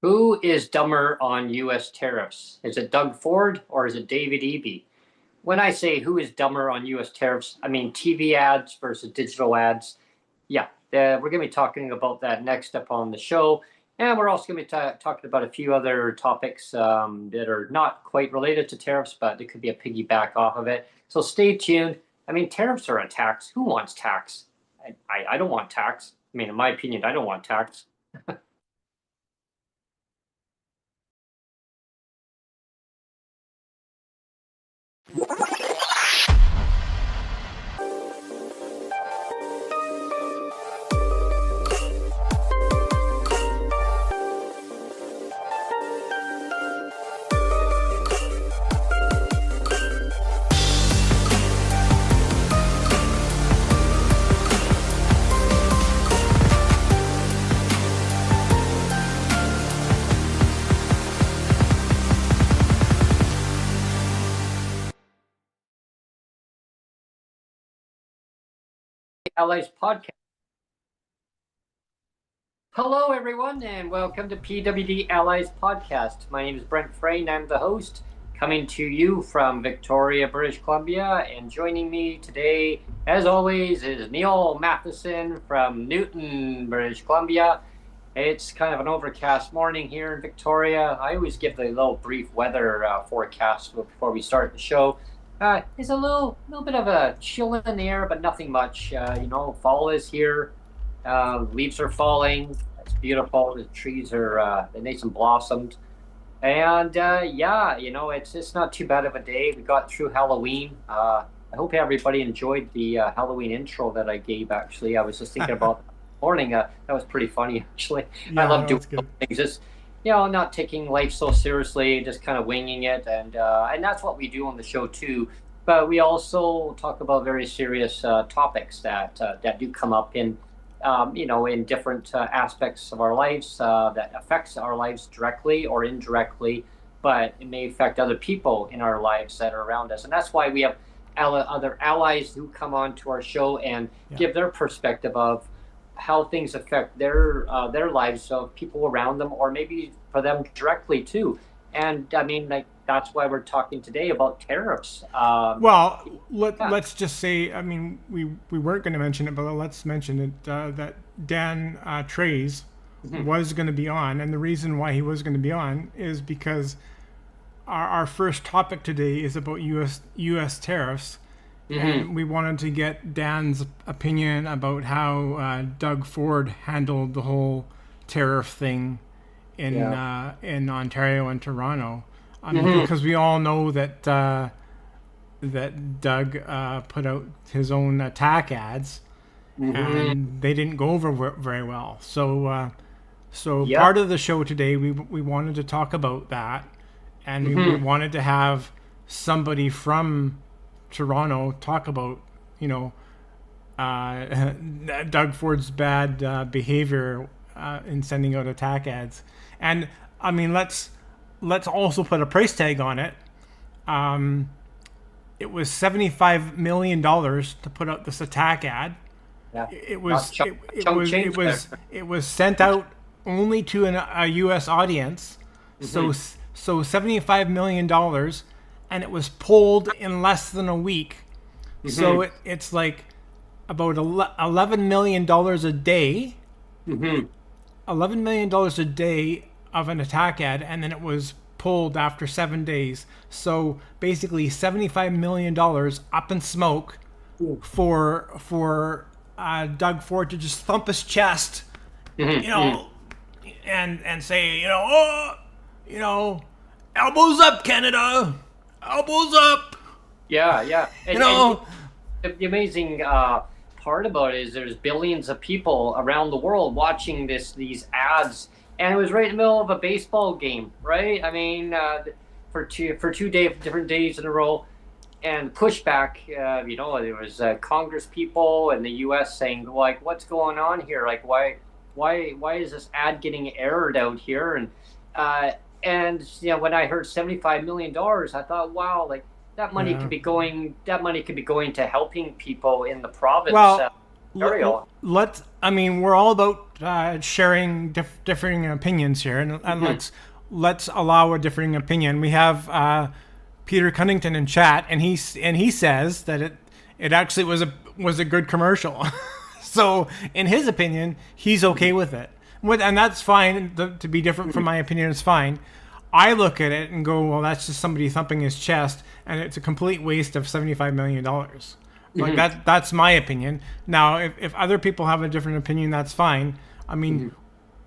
Who is dumber on U.S. tariffs? Is it Doug Ford or is it David Eby? When I say who is dumber on U.S. tariffs, I mean TV ads versus digital ads. Yeah, we're going to be talking about that next up on the show. And we're also going to be talking about a few other topics that are not quite related to tariffs, but it could be a piggyback off of it. So stay tuned. I mean, tariffs are a tax. Who wants tax? I don't want tax. I mean, in my opinion, I don't want tax. Allies podcast. Hello, everyone, and welcome to PWD Allies podcast. My name is Brent Frey, and I'm the host, coming to you from Victoria, British Columbia. And joining me today, as always, is Neil Matheson from Newton, British Columbia. It's kind of an overcast morning here in Victoria. I always give the little brief weather forecast before we start the show. It's a little bit of a chill in the air, but nothing much. Fall is here. Leaves are falling. It's beautiful. The trees are they nice and blossomed. And it's not too bad of a day. We got through Halloween. I hope everybody enjoyed the Halloween intro that I gave. Actually, I was just thinking about that morning. That was pretty funny. Actually, Yeah, I love that doing was good. things. Just not taking life so seriously, just kind of winging it, and that's what we do on the show too. But we also talk about very serious topics that do come up in different aspects of our lives that affects our lives directly or indirectly, but it may affect other people in our lives that are around us. And that's why we have other allies who come on to our show and give their perspective of how things affect their lives of people around them, or maybe for them directly too. And I mean, like, that's why we're talking today about tariffs. Well, Yeah. let's just say, I mean, we weren't going to mention it, but let's mention it, that Dan Trays Mhm. was going to be on. And the reason why he was going to be on is because our first topic today is about U.S. tariffs. Mhm. And we wanted to get Dan's opinion about how Doug Ford handled the whole tariff thing Yeah. in Ontario and Toronto. Mhm. Because we all know that Doug put out his own attack ads, Mhm. and they didn't go over very well. So Yeah. part of the show today, we wanted to talk about that, and we Mhm. wanted to have somebody from Toronto talk about, you know, uh, Doug Ford's bad behavior in sending out attack ads. And I mean, let's also put a price tag on it. It was $75 million to put out this attack ad. Yeah. It Not was chunk, it, it chunk was it change there. was it was sent out only to a U.S. audience. So Mhm. so $75 million, and it was pulled in less than a week. So Mhm. it's like about $11 million a day. Mhm. $11 million a day of an attack ad, and then it was pulled after 7 days. So basically, $75 million up in smoke Mhm. for Doug Ford to just thump his chest, you Mhm. know, and say, elbows up, Canada, elbows up, Yeah, yeah. you And know. the amazing part about it is there's billions of people around the world watching these ads, and it was right in the middle of a baseball game, right? I mean, for different days in a row, and pushback. There was Congress people in the U.S. saying, like, what's going on here? Like, why is this ad getting aired out here? Uh, and when I heard $75 million, I thought, wow, like that money Yeah. could be going to helping people in the province. Well, Ontario. We're all about sharing differing opinions here, and let's allow a differing opinion. We have Peter Cunnington in chat, and he says that it actually was a good commercial. So in his opinion, he's okay with it. And that's fine. To be different from my opinion is fine. I look at it and go, well, that's just somebody thumping his chest, and it's a complete waste of $75 million. Like that's my opinion. Now, if other people have a different opinion, that's fine. I mean,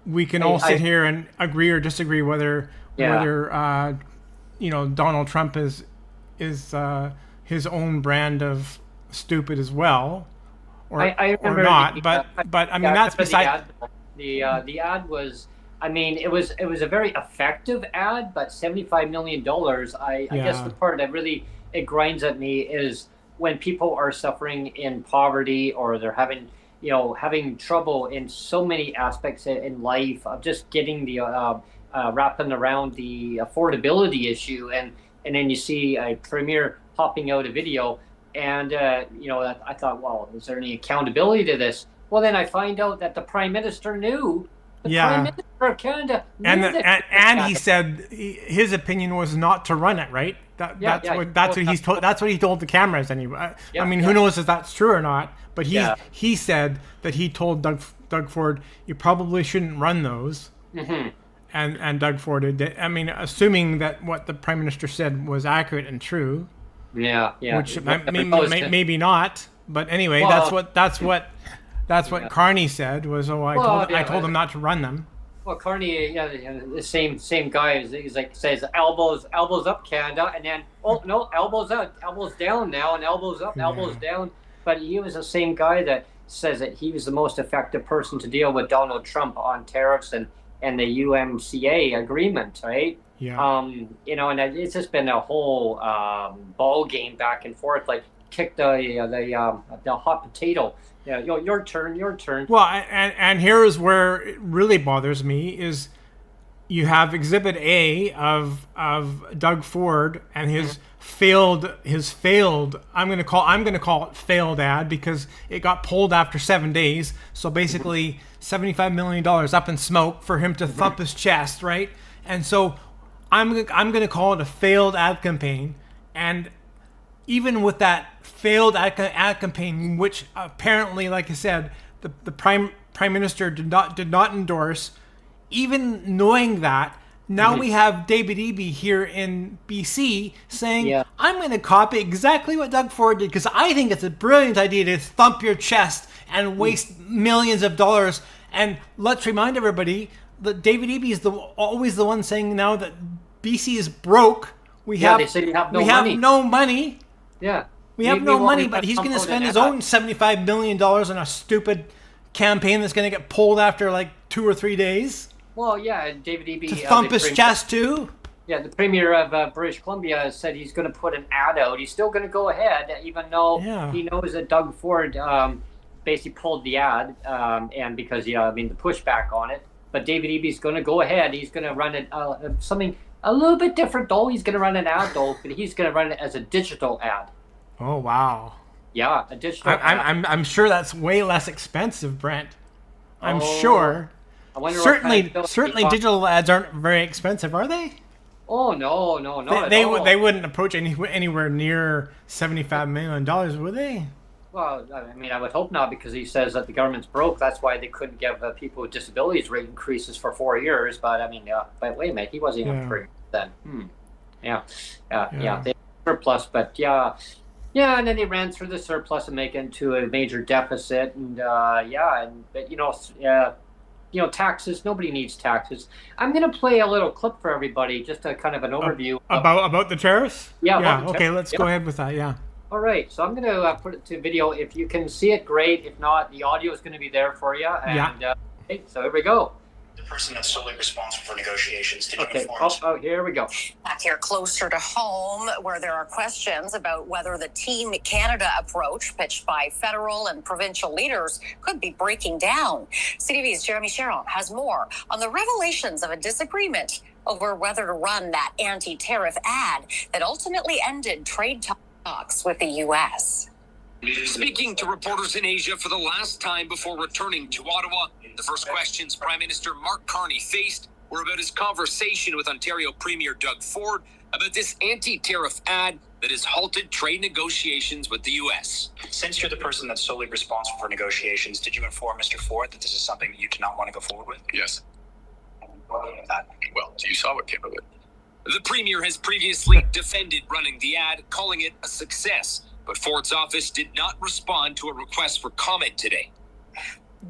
we can all sit here and agree or disagree whether Donald Trump is his own brand of stupid as well, or not. But I mean, that's beside. The ad was, I mean, it was a very effective ad, but $75 million. I guess the part that really it grinds at me is when people are suffering in poverty, or they're having trouble in so many aspects in life of just getting the wrapping around the affordability issue, and then you see a premier popping out a video, and I thought, well, is there any accountability to this? Well, then I find out that the Prime Minister knew. Prime Minister of Canada knew and he said his opinion was not to run it, right? That's what he told the cameras anyway. I mean, who knows if that's true or not? But he said that he told Doug Ford, you probably shouldn't run those. And Doug Ford did. I mean, assuming that what the Prime Minister said was accurate and true. Which maybe not. But anyway, that's what Carney said was, I told him not to run them. Well, Carney, the same guy. He's like says elbows up, Canada, and then no, elbows out, elbows down now, and elbows up, elbows down. But he was the same guy that says that he was the most effective person to deal with Donald Trump on tariffs and the UMCA agreement, right? And it's just been a whole ball game back and forth, like kick the hot potato. Your turn. Well, and here's where it really bothers me is you have Exhibit A of Doug Ford and his failed. I'm gonna call it failed ad because it got pulled after 7 days. So basically, $75 million up in smoke for him to thump his chest, right? And so I'm gonna call it a failed ad campaign. And even with that failed ad campaign, which apparently, like I said, the Prime Minister did not endorse, even knowing that, now we have David Eby here in BC saying, I'm going to copy exactly what Doug Ford did because I think it's a brilliant idea to thump your chest and waste millions of dollars. And let's remind everybody that David Eby is always the one saying now that BC is broke. They say you have no money. Have no money. Yeah. We have no money, but he's going to spend his own $75 million on a stupid campaign that's going to get pulled after like 2 or 3 days. Well, David Eby... To thump his chest too? Yeah, the Premier of British Columbia said he's going to put an ad out. He's still going to go ahead, even though he knows that Doug Ford basically pulled the ad, and because, the pushback on it. But David Eby's going to go ahead. He's going to run it something a little bit different, though. He's going to run an ad, though, but he's going to run it as a digital ad. Oh, wow. Yeah, a digital ad. I'm sure that's way less expensive, Brent. I'm sure. I wonder certainly digital ads aren't very expensive, are they? Oh, no, not they at all. They wouldn't approach anywhere near $75 million, would they? Well, I would hope not, because he says that the government's broke. That's why they couldn't give people with disabilities rate increases for 4 years. But but wait a minute, he wasn't even free then. They surplus, but and then they ran through the surplus and make it into a major deficit, and taxes. Nobody needs taxes. I'm going to play a little clip for everybody, just a kind of an overview about the tariffs. Okay, let's go ahead with that. Yeah. All right, so I'm going to put it to video. If you can see it, great. If not, the audio is going to be there for you. And so here we go. The person that's solely responsible for negotiations to okay. Oh, here we go. Back here closer to home, where there are questions about whether the Team Canada approach pitched by federal and provincial leaders could be breaking down. CTV's Jeremy Sharon has more on the revelations of a disagreement over whether to run that anti-tariff ad that ultimately ended trade talks with the U.S. Speaking to reporters in Asia for the last time before returning to Ottawa, the first questions Prime Minister Mark Carney faced were about his conversation with Ontario Premier Doug Ford about this anti-tariff ad that has halted trade negotiations with the U.S. Since you're the person that's solely responsible for negotiations, did you inform Mr. Ford that this is something that you do not want to go forward with? Yes. Well, you saw what came of it. The Premier has previously defended running the ad, calling it a success, but Ford's office did not respond to a request for comment today.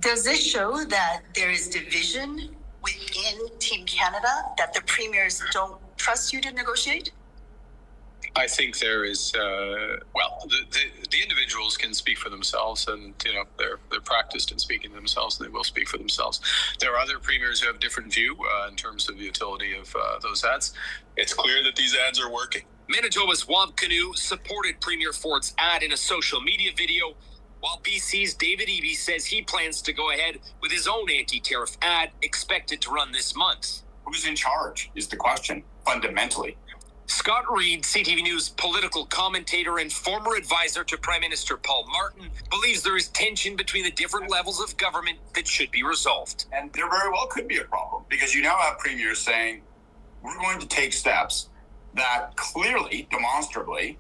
Does this show that there is division within Team Canada, that the premiers don't trust you to negotiate? I think there is, the individuals can speak for themselves, and they're practiced in speaking to themselves, and they will speak for themselves. There are other premiers who have different view in terms of the utility of those ads. It's clear that these ads are working. Manitoba's Wamp Canoe supported Premier Ford's ad in a social media video, while BC's David Eby says he plans to go ahead with his own anti-tariff ad expected to run this month. Who's in charge is the question, fundamentally. Scott Reid, CTV News political commentator and former advisor to Prime Minister Paul Martin, believes there is tension between the different levels of government that should be resolved. And there very well could be a problem, because you now have premiers saying, we're going to take steps that clearly, demonstrably,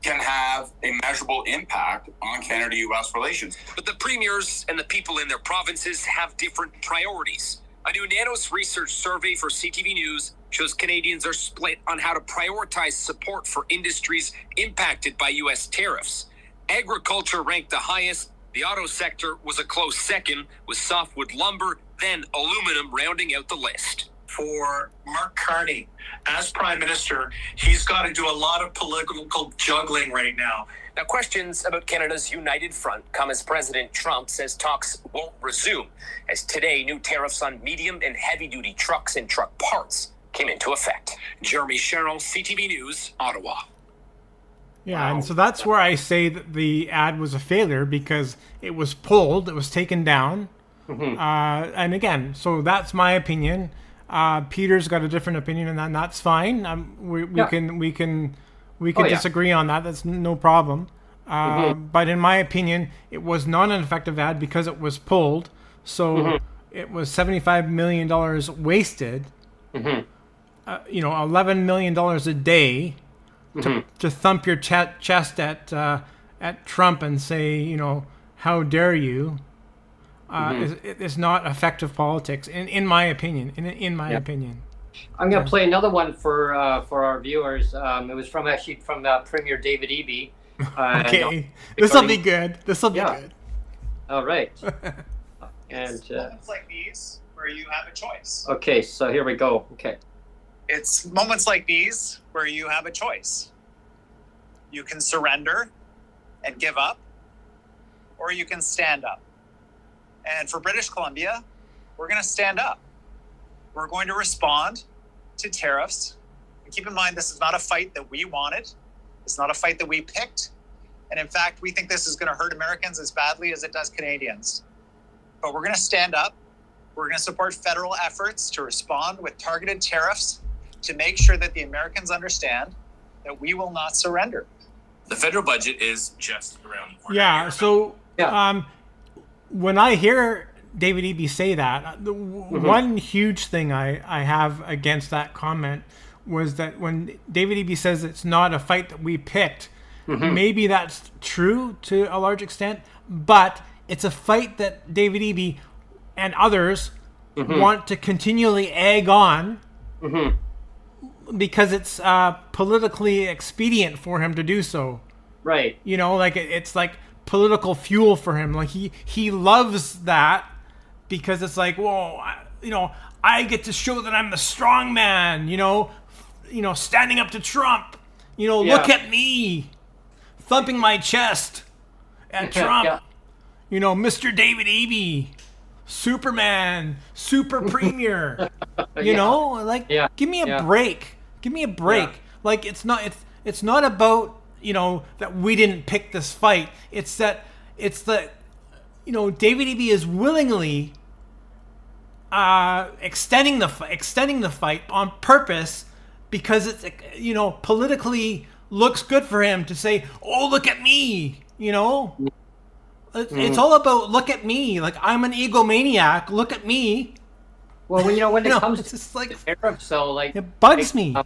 can have a measurable impact on Canada-US relations. But the premiers and the people in their provinces have different priorities. A new Nanos research survey for CTV News shows Canadians are split on how to prioritize support for industries impacted by U.S. tariffs. Agriculture ranked the highest. The auto sector was a close second, with softwood lumber, then aluminum rounding out the list. For Mark Carney, as Prime Minister, he's got to do a lot of political juggling right now. Now, questions about Canada's united front come as President Trump says talks won't resume, as today new tariffs on medium and heavy-duty trucks and truck parts came into effect. Jeremy Sherrill, CTV News, Ottawa. Yeah, and so that's where I say that the ad was a failure, because it was pulled, it was taken down. And again, so that's my opinion. Peter's got a different opinion, and that's fine. We can disagree on that. That's no problem. But in my opinion, it was not an effective ad because it was pulled. So it was $75 million wasted. $11 million a day to thump your chest at Trump and say, how dare you? It's not effective politics, in my opinion. In my opinion. I'm going to play another one for our viewers. It was from Premier David Eby. Okay, this will be good. Good. All right. And moments like these where you have a choice. Okay, so here we go. Okay. It's moments like these where you have a choice. You can surrender and give up, or you can stand up. And for British Columbia, we're going to stand up. We're going to respond to tariffs. And keep in mind, this is not a fight that we wanted. It's not a fight that we picked. And in fact, we think this is going to hurt Americans as badly as it does Canadians. But we're going to stand up. We're going to support federal efforts to respond with targeted tariffs to make sure that the Americans understand that we will not surrender. The federal budget is just around the corner. Yeah, so when I hear David Eby say that, the one huge thing I have against that comment was that when David Eby says it's not a fight that we picked, maybe that's true to a large extent, but it's a fight that David Eby and others want to continually egg on because it's politically expedient for him to do so. Right. It's like political fuel for him. Like he loves that because it's like, whoa, I get to show that I'm the strong man, standing up to Trump, look at me thumping my chest at Trump, Mr. David Eby, Superman, super premier, give me a break. Like it's not about, that we didn't pick this fight. It's that David Eby is willingly extending the fight on purpose because it's politically looks good for him to say, oh, look at me, You know, it's all about look at me. Like, I'm an egomaniac. Look at me. Well, when it comes it's just like to tariffs, so like it bugs me.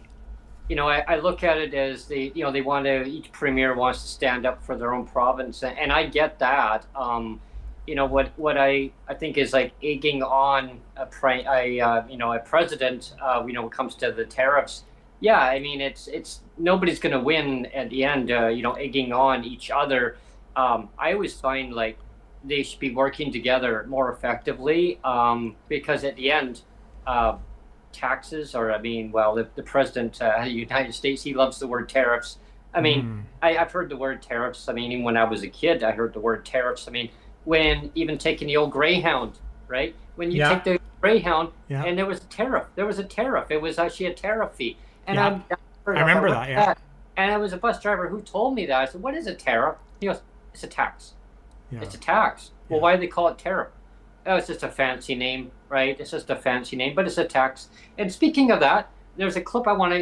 I look at it as they want to. Each premier wants to stand up for their own province, and I get that. What I think is like egging on a president. When it comes to the tariffs, yeah, I mean it's nobody's going to win at the end. Egging on each other. I always find like they should be working together more effectively because at the end, taxes, or the president of the United States, he loves the word tariffs. I mean, I've heard the word tariffs. I mean, even when I was a kid, I heard the word tariffs. I mean, when even taking the old Greyhound, right? When you take the Greyhound and there was a tariff. It was actually a tariff fee. And I remember that, yeah. And I was a bus driver who told me that. I said, "What is a tariff?" He goes, "It's a tax." Yeah. It's a tax. Well, why do they call it tariff? Oh, it's just a fancy name, right? It's just a fancy name, but it's a tax. And speaking of that, there's a clip I want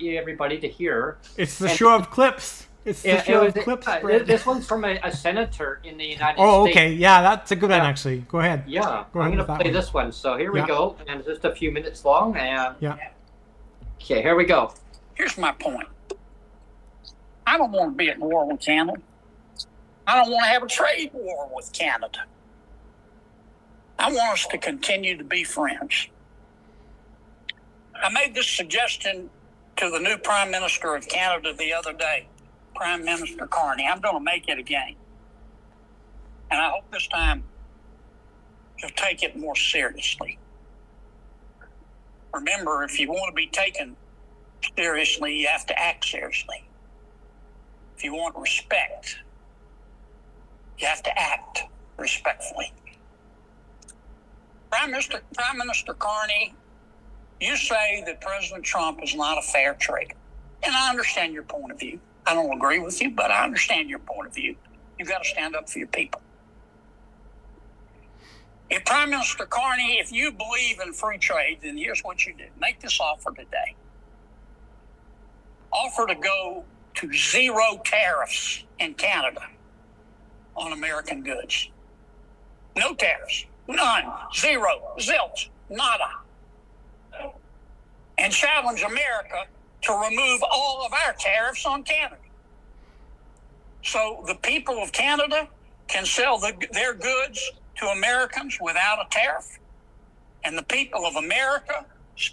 everybody to hear. It's the show of clips. It's the show of clips. This one's from a senator in the United States. Oh, okay. Yeah, that's a good one, actually. Go ahead. Yeah, I'm going to play this one. So here we go. And it's just a few minutes long. Okay, here we go. Here's my point. I don't want to be at war with Canada. I don't want to have a trade war with Canada. I want us to continue to be friends. I made this suggestion to the new Prime Minister of Canada the other day, Prime Minister Carney. I'm going to make it again. And I hope this time you'll take it more seriously. Remember, if you want to be taken seriously, you have to act seriously. If you want respect, you have to act respectfully. Prime Minister Carney, you say that President Trump is not a fair trader. And I understand your point of view. I don't agree with you, but I understand your point of view. You've got to stand up for your people. If Prime Minister Carney, if you believe in free trade, then here's what you do. Make this offer today. Offer to go to zero tariffs in Canada on American goods. No tariffs. None. Zero. Zilch. Nada. And challenge America to remove all of our tariffs on Canada. So the people of Canada can sell their goods to Americans without a tariff. And the people of America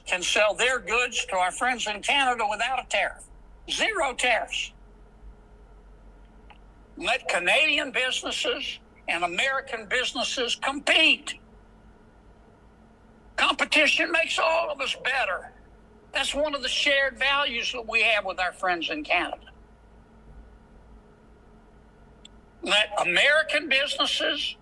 can sell their goods to our friends in Canada without a tariff. Zero tariffs. Let Canadian businesses and American businesses compete. Competition makes all of us better. That's one of the shared values that we have with our friends in Canada. Let American businesses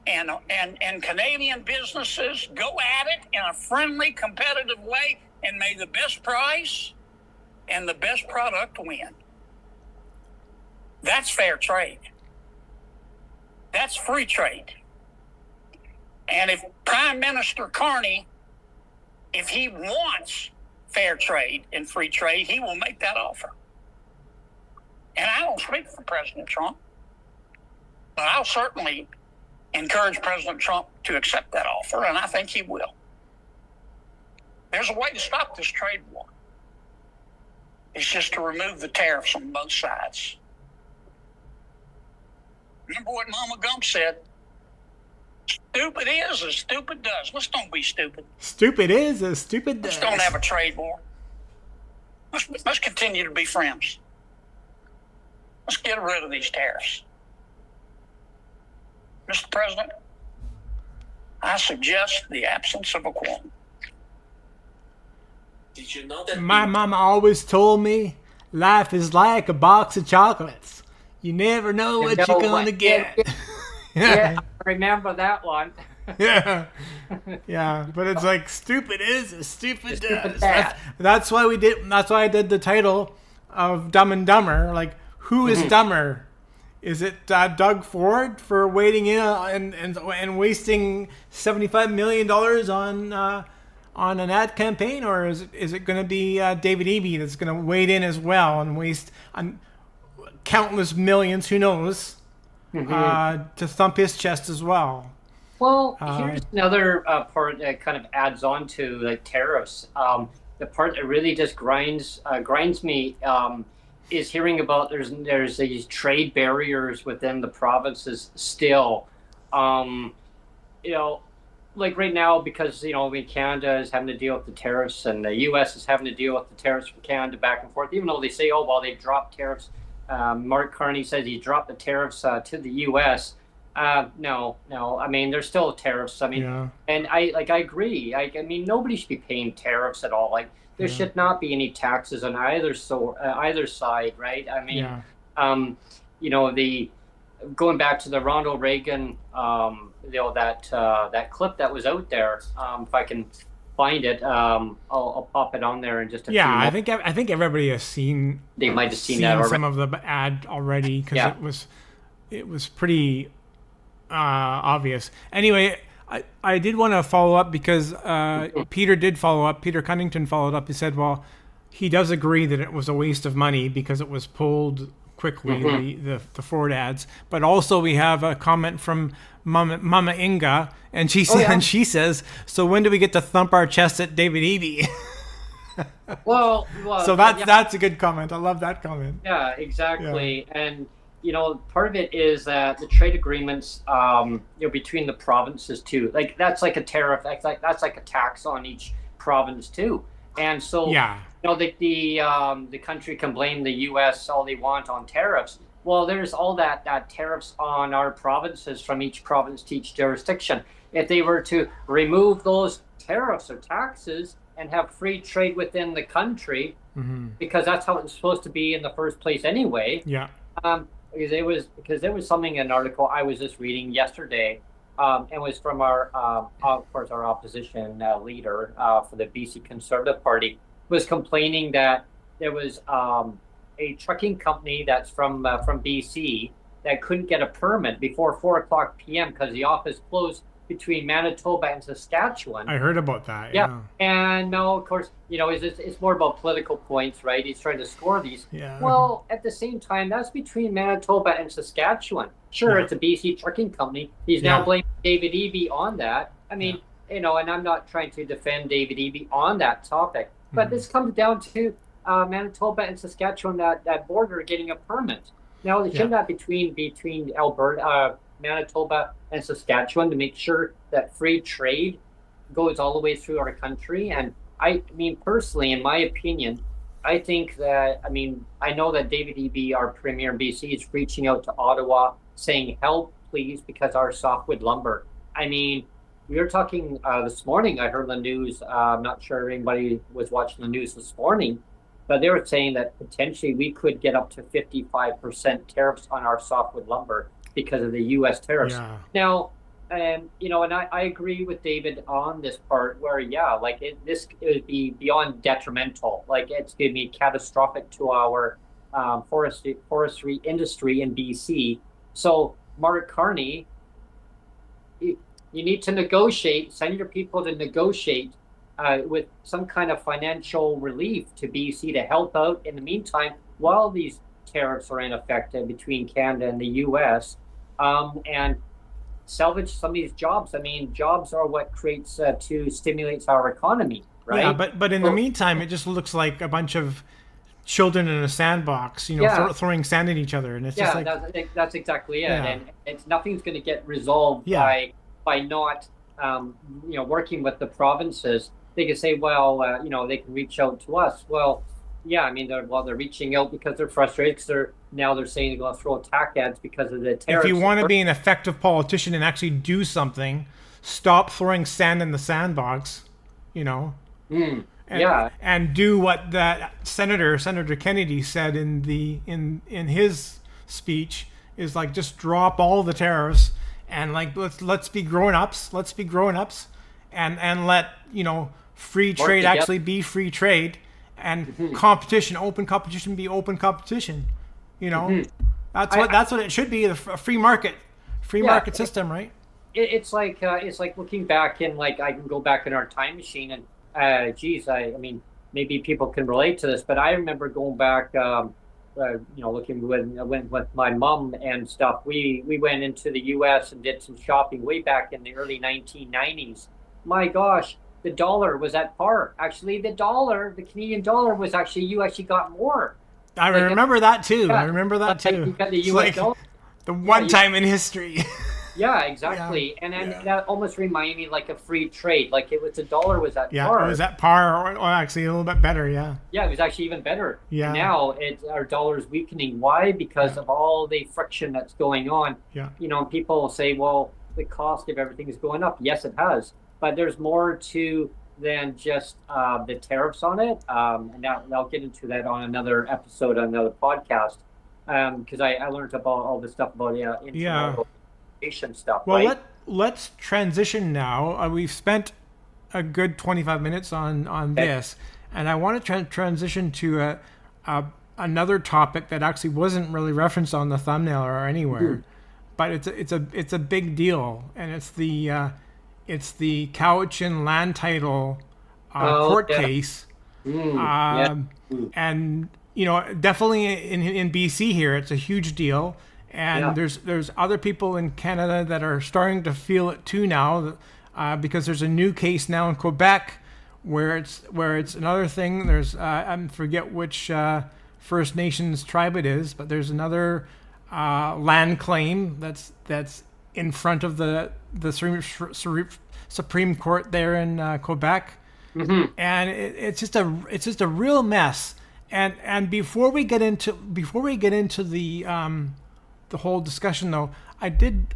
and Canadian businesses go at it in a friendly, competitive way, and may the best price and the best product win. That's fair trade. That's free trade. And if Prime Minister Carney, if he wants fair trade and free trade, he will make that offer. And I don't speak for President Trump, but I'll certainly encourage President Trump to accept that offer, and I think he will. There's a way to stop this trade war. It's just to remove the tariffs on both sides. Remember what Mama Gump said? Stupid is as stupid does. Let's don't be stupid. Stupid is as stupid does. Let's don't have a trade war. Let's continue to be friends. Let's get rid of these tariffs. Mr. President, I suggest the absence of a quorum. Did you know that my mama always told me life is like a box of chocolates. You never know what you're gonna get. Yeah, I remember that one. Yeah, but it's like stupid is as stupid does. That's why we did. That's why I did the title of Dumb and Dumber. Like, who is dumber? Is it Doug Ford for wading in and wasting $75 million on an ad campaign, or is it going to be David Eby that's going to wade in as well and waste countless millions? Who knows? to thump his chest as well. Well, here's another part that kind of adds on to like tariffs. The part that really just grinds me is hearing about there's these trade barriers within the provinces still. Like right now, because Canada is having to deal with the tariffs and the U.S. is having to deal with the tariffs from Canada back and forth. Even though they say, they've dropped tariffs. Mark Carney says he dropped the tariffs to the U.S. No. I mean, there's still tariffs. I mean, and I agree. I mean, nobody should be paying tariffs at all. Like, there should not be any taxes on either side, right? I mean, the going back to the Ronald Reagan, that clip that was out there. If I can find it, I'll pop it on there in just a few moments. I think everybody has seen. They might have seen that already. Some of the ad already because it was pretty obvious. Anyway, I did want to follow up because Peter did follow up. Peter Cunnington followed up. He said, well, he does agree that it was a waste of money because it was pulled quickly, the Ford ads. But also we have a comment from Mama Inga, and she says, so when do we get to thump our chest at David Eby? well, so that's a good comment. I love that comment. Yeah, exactly. Yeah. And part of it is that the trade agreements, between the provinces too, like that's like a tariff. That's like a tax on each province too. And so, the country can blame the U.S. all they want on tariffs. Well, there's all that tariffs on our provinces from each province to each jurisdiction. If they were to remove those tariffs or taxes and have free trade within the country, because that's how it's supposed to be in the first place anyway. Yeah. Because there was something in an article I was just reading yesterday, and was from our opposition leader for the BC Conservative Party, was complaining that there was a trucking company that's from BC that couldn't get a permit before 4:00 p.m. because the office closed between Manitoba and Saskatchewan. I heard about that. Yeah. And no, of course, it's more about political points, right? He's trying to score these. Yeah. Well, at the same time, that's between Manitoba and Saskatchewan. Sure, it's a BC trucking company. He's now blaming David Eby on that. I mean, and I'm not trying to defend David Eby on that topic, but this comes down to Manitoba and Saskatchewan, that border getting a permit. Now, they shouldn't have between Alberta, Manitoba and Saskatchewan to make sure that free trade goes all the way through our country. And I mean, personally, in my opinion, I think that, I know that David Eby, our premier in BC, is reaching out to Ottawa saying, help, please, because our softwood lumber. I mean, we were talking this morning, I heard the news, I'm not sure anybody was watching the news this morning, but they were saying that potentially we could get up to 55% tariffs on our softwood lumber because of the U.S. tariffs. Yeah. Now, and I agree with David on this part where, it would be beyond detrimental. Like, it's going to be catastrophic to our forestry industry in BC. So, Mark Carney, you need to negotiate, send your people to negotiate with some kind of financial relief to BC to help out in the meantime while these tariffs are in effect between Canada and the U.S. And salvage some of these jobs. I mean, jobs are what creates stimulates our economy, right? Yeah, but in the meantime, it just looks like a bunch of children in a sandbox, throwing sand at each other, and it's just like that's exactly it. And nothing's going to get resolved by not working with the provinces. They can say, well, they can reach out to us. Well, they're reaching out because they're frustrated because they're saying they're going to throw attack ads because of the tariffs. If you want to be an effective politician and actually do something, stop throwing sand in the sandbox, and do what that Senator Kennedy said in his speech is like, just drop all the tariffs and let's be grown-ups. Let's be grown-ups and let free trade actually be free trade. And competition, open competition, be open competition. That's what it should be. A free market system, right? It's like looking back in I can go back in our time machine and maybe people can relate to this, but I remember going back looking with my mom and stuff, we went into the U.S. and did some shopping way back in the early 1990s. My gosh, the dollar was at par. Actually, the Canadian dollar was you actually got more. I remember that too. Yeah, I remember that too. You got the U.S. dollar. The one time in history. Yeah, exactly. Yeah. And then that almost reminded me like a free trade. Like the dollar was at par. Yeah, it was at par, or actually a little bit better, yeah. Yeah, it was actually even better. Yeah. Now our dollar is weakening. Why? Because of all the friction that's going on. Yeah. People say, well, the cost of everything is going up. Yes, it has. But there's more to than just the tariffs on it. And I'll get into that on another episode, on another podcast. Because I learned about all this stuff about stuff. Well, right? let's transition now. We've spent a good 25 minutes on this, and I want to transition to another topic that actually wasn't really referenced on the thumbnail or anywhere, but it's a big deal, and it's the Cowichan land title court case, and definitely in BC here, it's a huge deal. And there's other people in Canada that are starting to feel it too now, because there's a new case now in Quebec where it's another thing. There's I forget which First Nations tribe it is, but there's another land claim that's in front of the Supreme Court there in Quebec, and it's just a real mess. And before we get into the whole discussion, though, I did,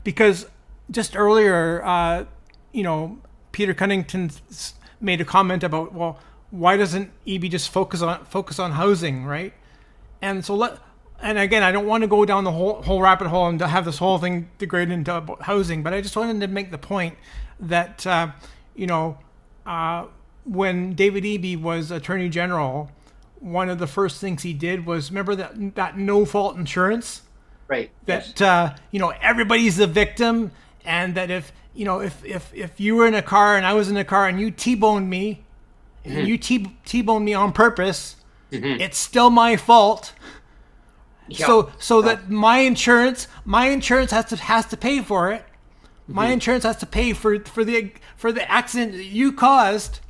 because just earlier, Peter Cunnington made a comment about, well, why doesn't Eby just focus on housing, right? And so and again, I don't want to go down the whole rabbit hole and have this whole thing degrade into about housing, but I just wanted to make the point that, when David Eby was Attorney General, one of the first things he did was, remember that no-fault insurance? Right. That, everybody's the victim, and that if you were in a car and I was in a car and you T-boned me, and you T-boned me on purpose, it's still my fault. Yeah. So that my insurance has to pay for it. My insurance has to pay for the accident that you caused.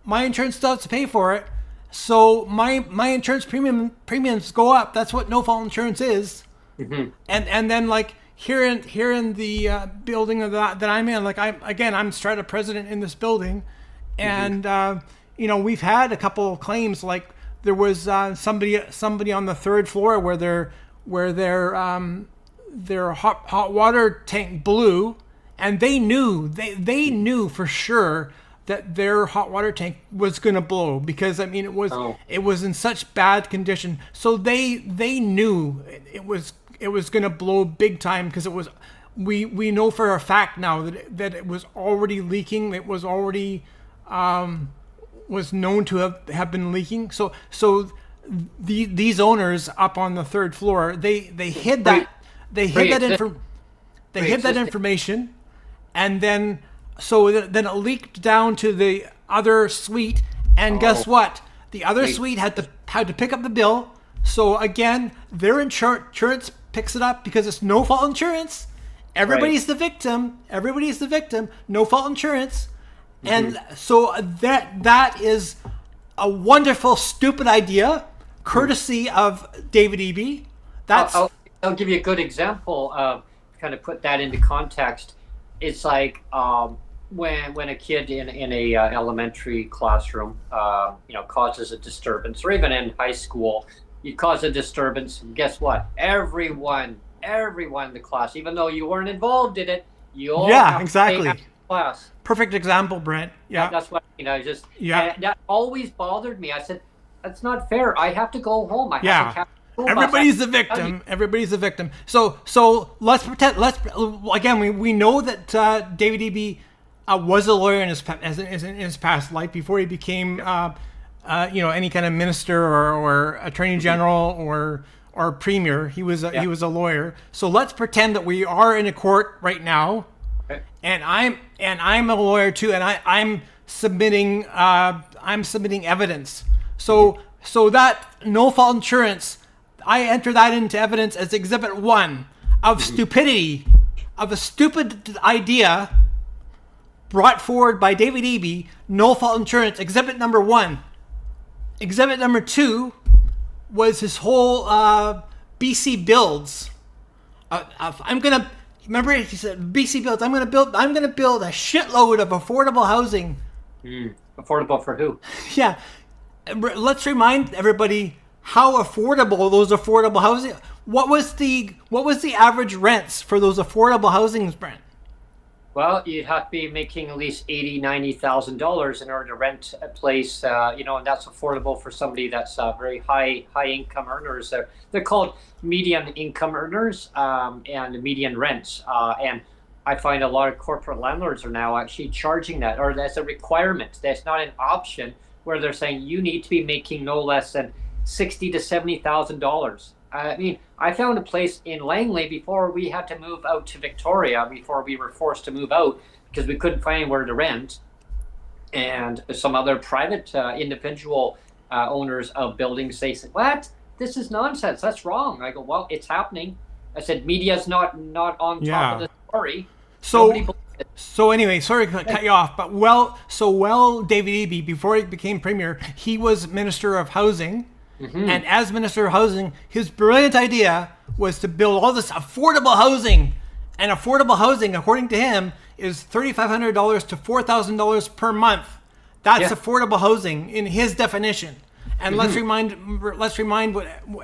My insurance still has to pay for it. So my insurance premiums go up. That's what no-fault insurance is. And then like here in the building of that I'm in, like I'm strata president in this building, and we've had a couple of claims. Like there was somebody on the third floor where their hot water tank blew, and they knew for sure that their hot water tank was going to blow, because it was in such bad condition. So they knew it was going to blow big time, because it was, we know for a fact now that it was already leaking. It was already was known to have been leaking. So these owners up on the third floor, they hid that information, and then it leaked down to the other suite, and guess what? The other suite had to pick up the bill. So again, their insurance picks it up because it's no fault insurance. Everybody's the victim. No fault insurance. And so that is a wonderful, stupid idea, courtesy of David Eby. I'll give you a good example of, kind of put that into context. It's like when a kid in a elementary classroom, causes a disturbance, or even in high school, you cause a disturbance. And guess what? Everyone in the class, even though you weren't involved in it, you all have exactly. to pay class. Perfect example, Brent. Yeah, that's what that always bothered me. I said, that's not fair. I have to go home. I have to Everybody's the victim. So let's pretend. We know that David Eby was a lawyer in his past life before he became any kind of minister or attorney general or premier. He was a lawyer. So let's pretend that we are in a court right now, and I'm a lawyer too, and I'm submitting evidence. So So that no-fault insurance, I enter that into evidence as Exhibit 1 of stupidity, of a stupid idea brought forward by David Eby, no-fault insurance, Exhibit number 1. Exhibit number 2 was his whole BC builds. Remember he said BC builds. I'm gonna build a shitload of affordable housing. Affordable for who? Yeah, let's remind everybody how affordable those affordable housing. What was the average rents for those affordable housings, Brent? Well, you'd have to be making at least $80,000-$90,000 in order to rent a place, and that's affordable for somebody that's very high income earners. They're called median income earners and median rents. And I find a lot of corporate landlords are now actually charging that, or that's a requirement. That's not an option where they're saying you need to be making no less than $60,000 to $70,000. I mean, I found a place in Langley before we had to move out to Victoria, before we were forced to move out because we couldn't find anywhere to rent. And some other private individual owners of buildings, they said, "What? This is nonsense. That's wrong." I go, "Well, it's happening." I said, "Media's not on top of the story." So anyway, sorry to cut you off, but David Eby, before he became premier, he was Minister of Housing. Mm-hmm. And as Minister of Housing, his brilliant idea was to build all this affordable housing. And affordable housing, according to him, is $3,500 to $4,000 per month. That's affordable housing in his definition. And let's remind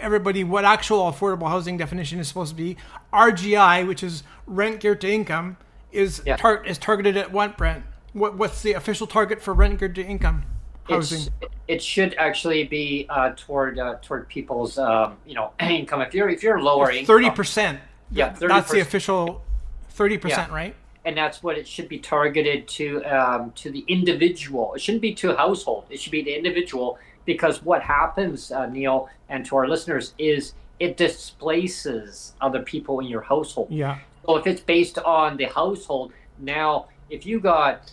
everybody what actual affordable housing definition is supposed to be. RGI, which is rent geared to income, is targeted at what, Brent? What's the official target for rent geared to income housing? It should actually be toward people's income. If you're lower income, 30%. Yeah, 30%. That's the official 30%, right? And that's what it should be targeted to the individual. It shouldn't be to a household. It should be the individual, because what happens, Neil, and to our listeners, is it displaces other people in your household. Yeah. So if it's based on the household, now if you got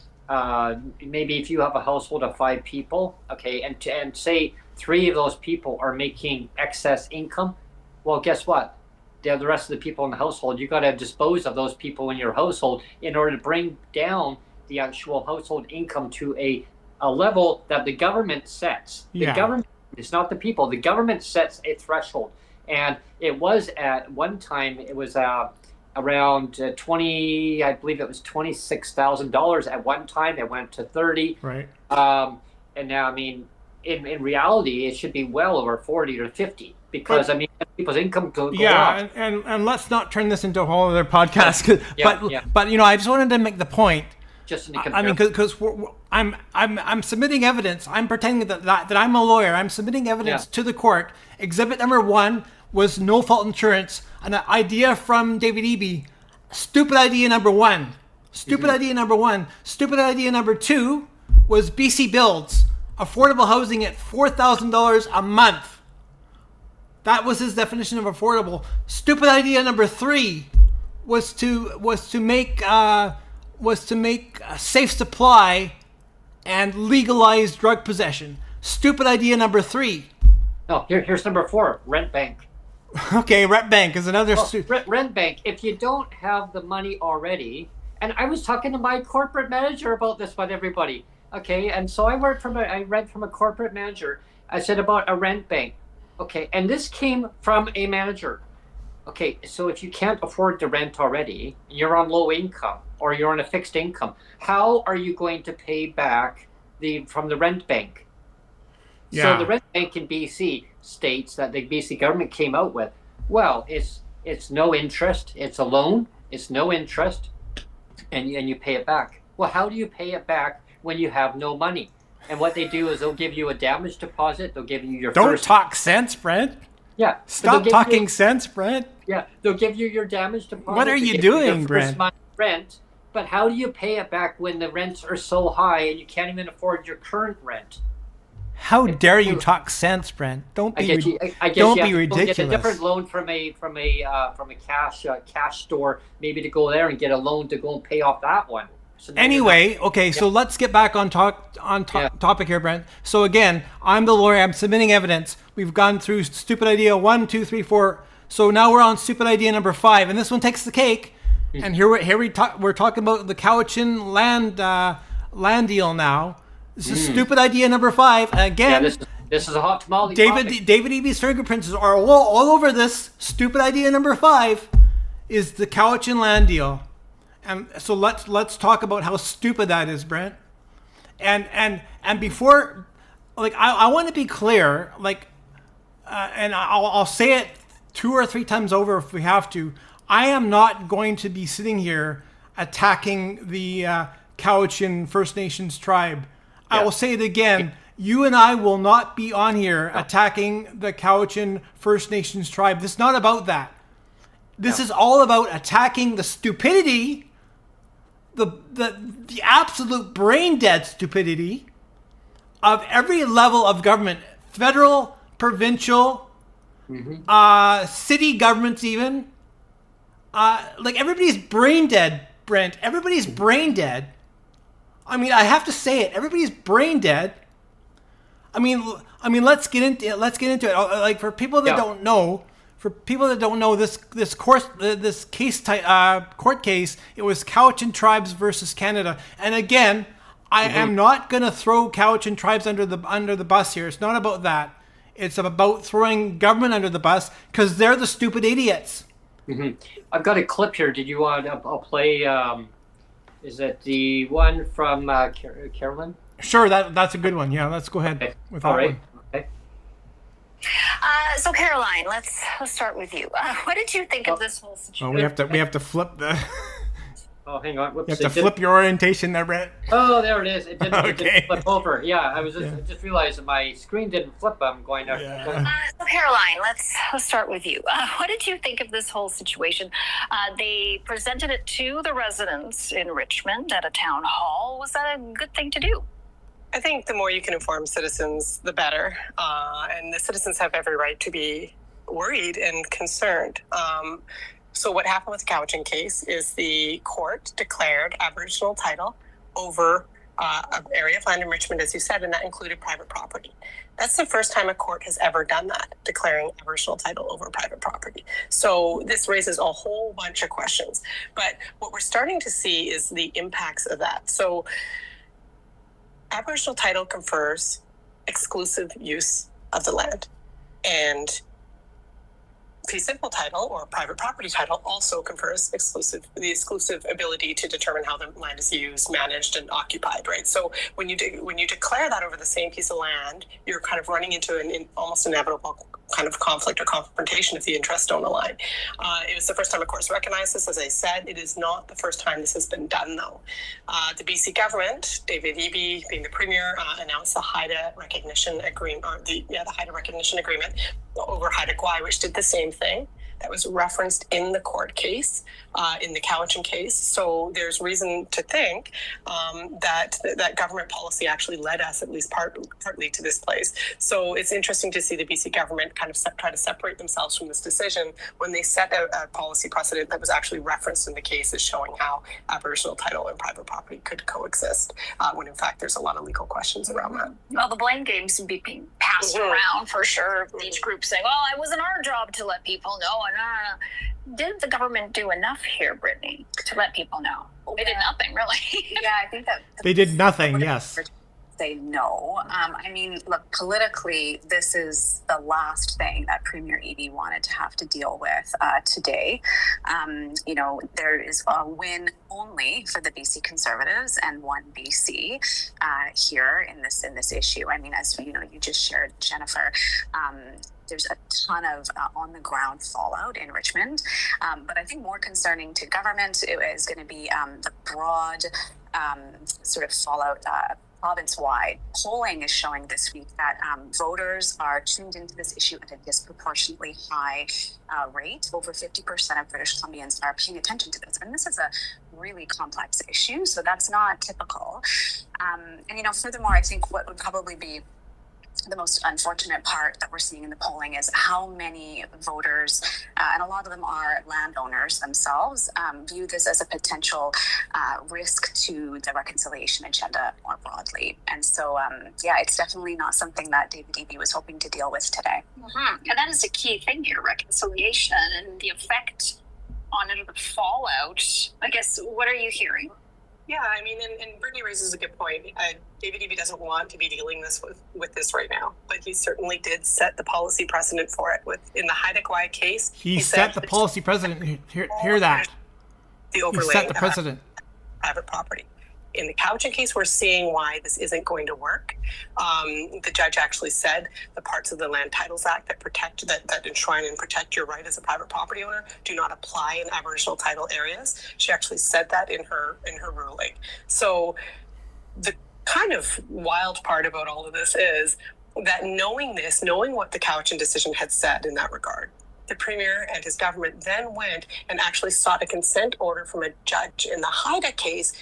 maybe if you have a household of 5 people, okay, and say 3 of those people are making excess income, well, guess what? The rest of the people in the household, you got to dispose of those people in your household in order to bring down the actual household income to a level that the government sets. The government, it's not the people. The government sets a threshold, and it was at one time. It was around I believe it was $26,000 at one time. It went to 30. Right. And now, I mean, in reality, it should be well over 40 or 50, because people's income go up. And let's not turn this into a whole other podcast. But I just wanted to make the point. Just in I mean, because I'm submitting evidence. I'm pretending that I'm a lawyer. I'm submitting evidence to the court. Exhibit number 1 was no fault insurance, an idea from David Eby. Stupid idea number 1. Stupid idea number 1. Stupid idea number 2 was BC Builds, affordable housing at $4,000 a month. That was his definition of affordable. Stupid idea number 3 was to make a safe supply and legalize drug possession. Stupid idea number 3. No, here's number 4, rent bank. Okay, rent bank is another. Rent bank. If you don't have the money already, and I was talking to my corporate manager about this one, everybody. Okay, and so I read from a corporate manager. I said about a rent bank. Okay, and this came from a manager. Okay, so if you can't afford to rent already, you're on low income or you're on a fixed income, how are you going to pay back from the rent bank? Yeah. So the rent bank in BC states that the BC government came out with, well, it's no interest, it's a loan, it's no interest, and you pay it back. Well, how do you pay it back when you have no money? And what they do is they'll give you a damage deposit, they'll give you your Don't talk sense, Brent. Yeah. Stop talking sense, Brent. Yeah, they'll give you your damage deposit. What are you doing, Brent? Rent, but how do you pay it back when the rents are so high and you can't even afford your current rent? How dare you talk sense, Brent? Don't be ridiculous. Get a different loan from a cash store, maybe to go there and get a loan to go and pay off that one. So now Anyway, okay, so let's get back on topic here, Brent. So again, I'm the lawyer. I'm submitting evidence. We've gone through stupid idea 1, 2, 3, 4. So now we're on stupid idea number 5, and this one takes the cake. And we're talking about the Cowichan land deal now. This is stupid idea number 5. Again, this is a hot tamale. David Eby's fingerprints are all over this. Stupid idea number 5 is the Cowichan land deal. And so let's talk about how stupid that is, Brent. And before, like, I want to be clear, like, and I'll say it 2 or 3 times over if we have to. I am not going to be sitting here attacking the Cowichan First Nations tribe. I will say it again. You and I will not be on here attacking the Cowichan First Nations tribe. This is not about that. This is all about attacking the stupidity, the absolute brain dead stupidity of every level of government, federal, provincial, city governments even. Like, everybody's brain dead, Brent. Everybody's brain dead. I mean, I have to say it. Everybody's brain dead. I mean, let's get into it. Like, for people that don't know, this court case, it was Cowichan tribes versus Canada. And again, I am not going to throw Cowichan tribes under the bus here. It's not about that. It's about throwing government under the bus because they're the stupid idiots. I've got a clip here. Did you want? I'll play. Is it the one from Carolyn? Sure, that's a good one. Yeah, let's go ahead with that one. Okay. So Caroline, let's start with you. What did you think of this whole situation? Oh, we have to flip the. Oh, hang on. Whoops, you have to flip your orientation there, Brent. Oh, there it is. It didn't flip over. Yeah, I just realized that my screen didn't flip. I'm going to. So Caroline, let's start with you. What did you think of this whole situation? They presented it to the residents in Richmond at a town hall. Was that a good thing to do? I think the more you can inform citizens, the better. And the citizens have every right to be worried and concerned. So what happened with the Cowichan case is the court declared Aboriginal title over an area of land in Richmond, as you said, and that included private property. That's the first time a court has ever done that, declaring Aboriginal title over private property. So this raises a whole bunch of questions. But what we're starting to see is the impacts of that. So Aboriginal title confers exclusive use of the land, and fee simple title or private property title also confers the exclusive ability to determine how the land is used, managed, and occupied. Right. So when you declare that over the same piece of land, you're kind of running into an almost inevitable kind of conflict or confrontation if the interests don't align. It was the first time, of course, recognized this. As I said, it is not the first time this has been done, though. The BC government, David Eby being the premier, announced the Haida recognition agreement, or the Haida recognition agreement over Haida Gwaii, which did the same thing. That was referenced in the court case, in the Cowichan case. So there's reason to think that government policy actually led us, at least partly, to this place. So it's interesting to see the BC government kind of try to separate themselves from this decision when they set a policy precedent that was actually referenced in the case as showing how Aboriginal title and private property could coexist, when in fact there's a lot of legal questions around that. Well, the blame game seems to be being passed around for sure. Each group saying, well, it wasn't our job to let people know. Did the government do enough here, Brittany, to let people know? They did nothing, really. Yeah, I think that they did nothing. Yes. Say no. I mean, look, politically, this is the last thing that Premier Eby wanted to have to deal with today. There is a win only for the BC Conservatives and one BC here in this issue. I mean, as you just shared, Jennifer. There's a ton of on-the-ground fallout in Richmond. But I think more concerning to government is going to be the broad sort of fallout province-wide. Polling is showing this week that voters are tuned into this issue at a disproportionately high rate. Over 50% of British Columbians are paying attention to this. And this is a really complex issue, so that's not typical. And furthermore, I think what would probably be the most unfortunate part that we're seeing in the polling is how many voters, and a lot of them are landowners themselves, view this as a potential risk to the reconciliation agenda more broadly. And so, it's definitely not something that David Eby was hoping to deal with today. Mm-hmm. And that is a key thing here, reconciliation and the effect on it, or the fallout. I guess, what are you hearing? Yeah, I mean, and Brittany raises a good point. David Eby doesn't want to be dealing with this right now, but he certainly did set the policy precedent for it. In the Haida Gwaii case, he set the policy precedent. Hear that? The overlay. He set the precedent. Private property. In the Cowichan case, we're seeing why this isn't going to work. The judge actually said the parts of the Land Titles Act that enshrine and protect your right as a private property owner do not apply in Aboriginal title areas. She actually said that in her ruling. So the kind of wild part about all of this is that knowing what the Cowichan decision had said in that regard, the Premier and his government then went and actually sought a consent order from a judge in the Haida case,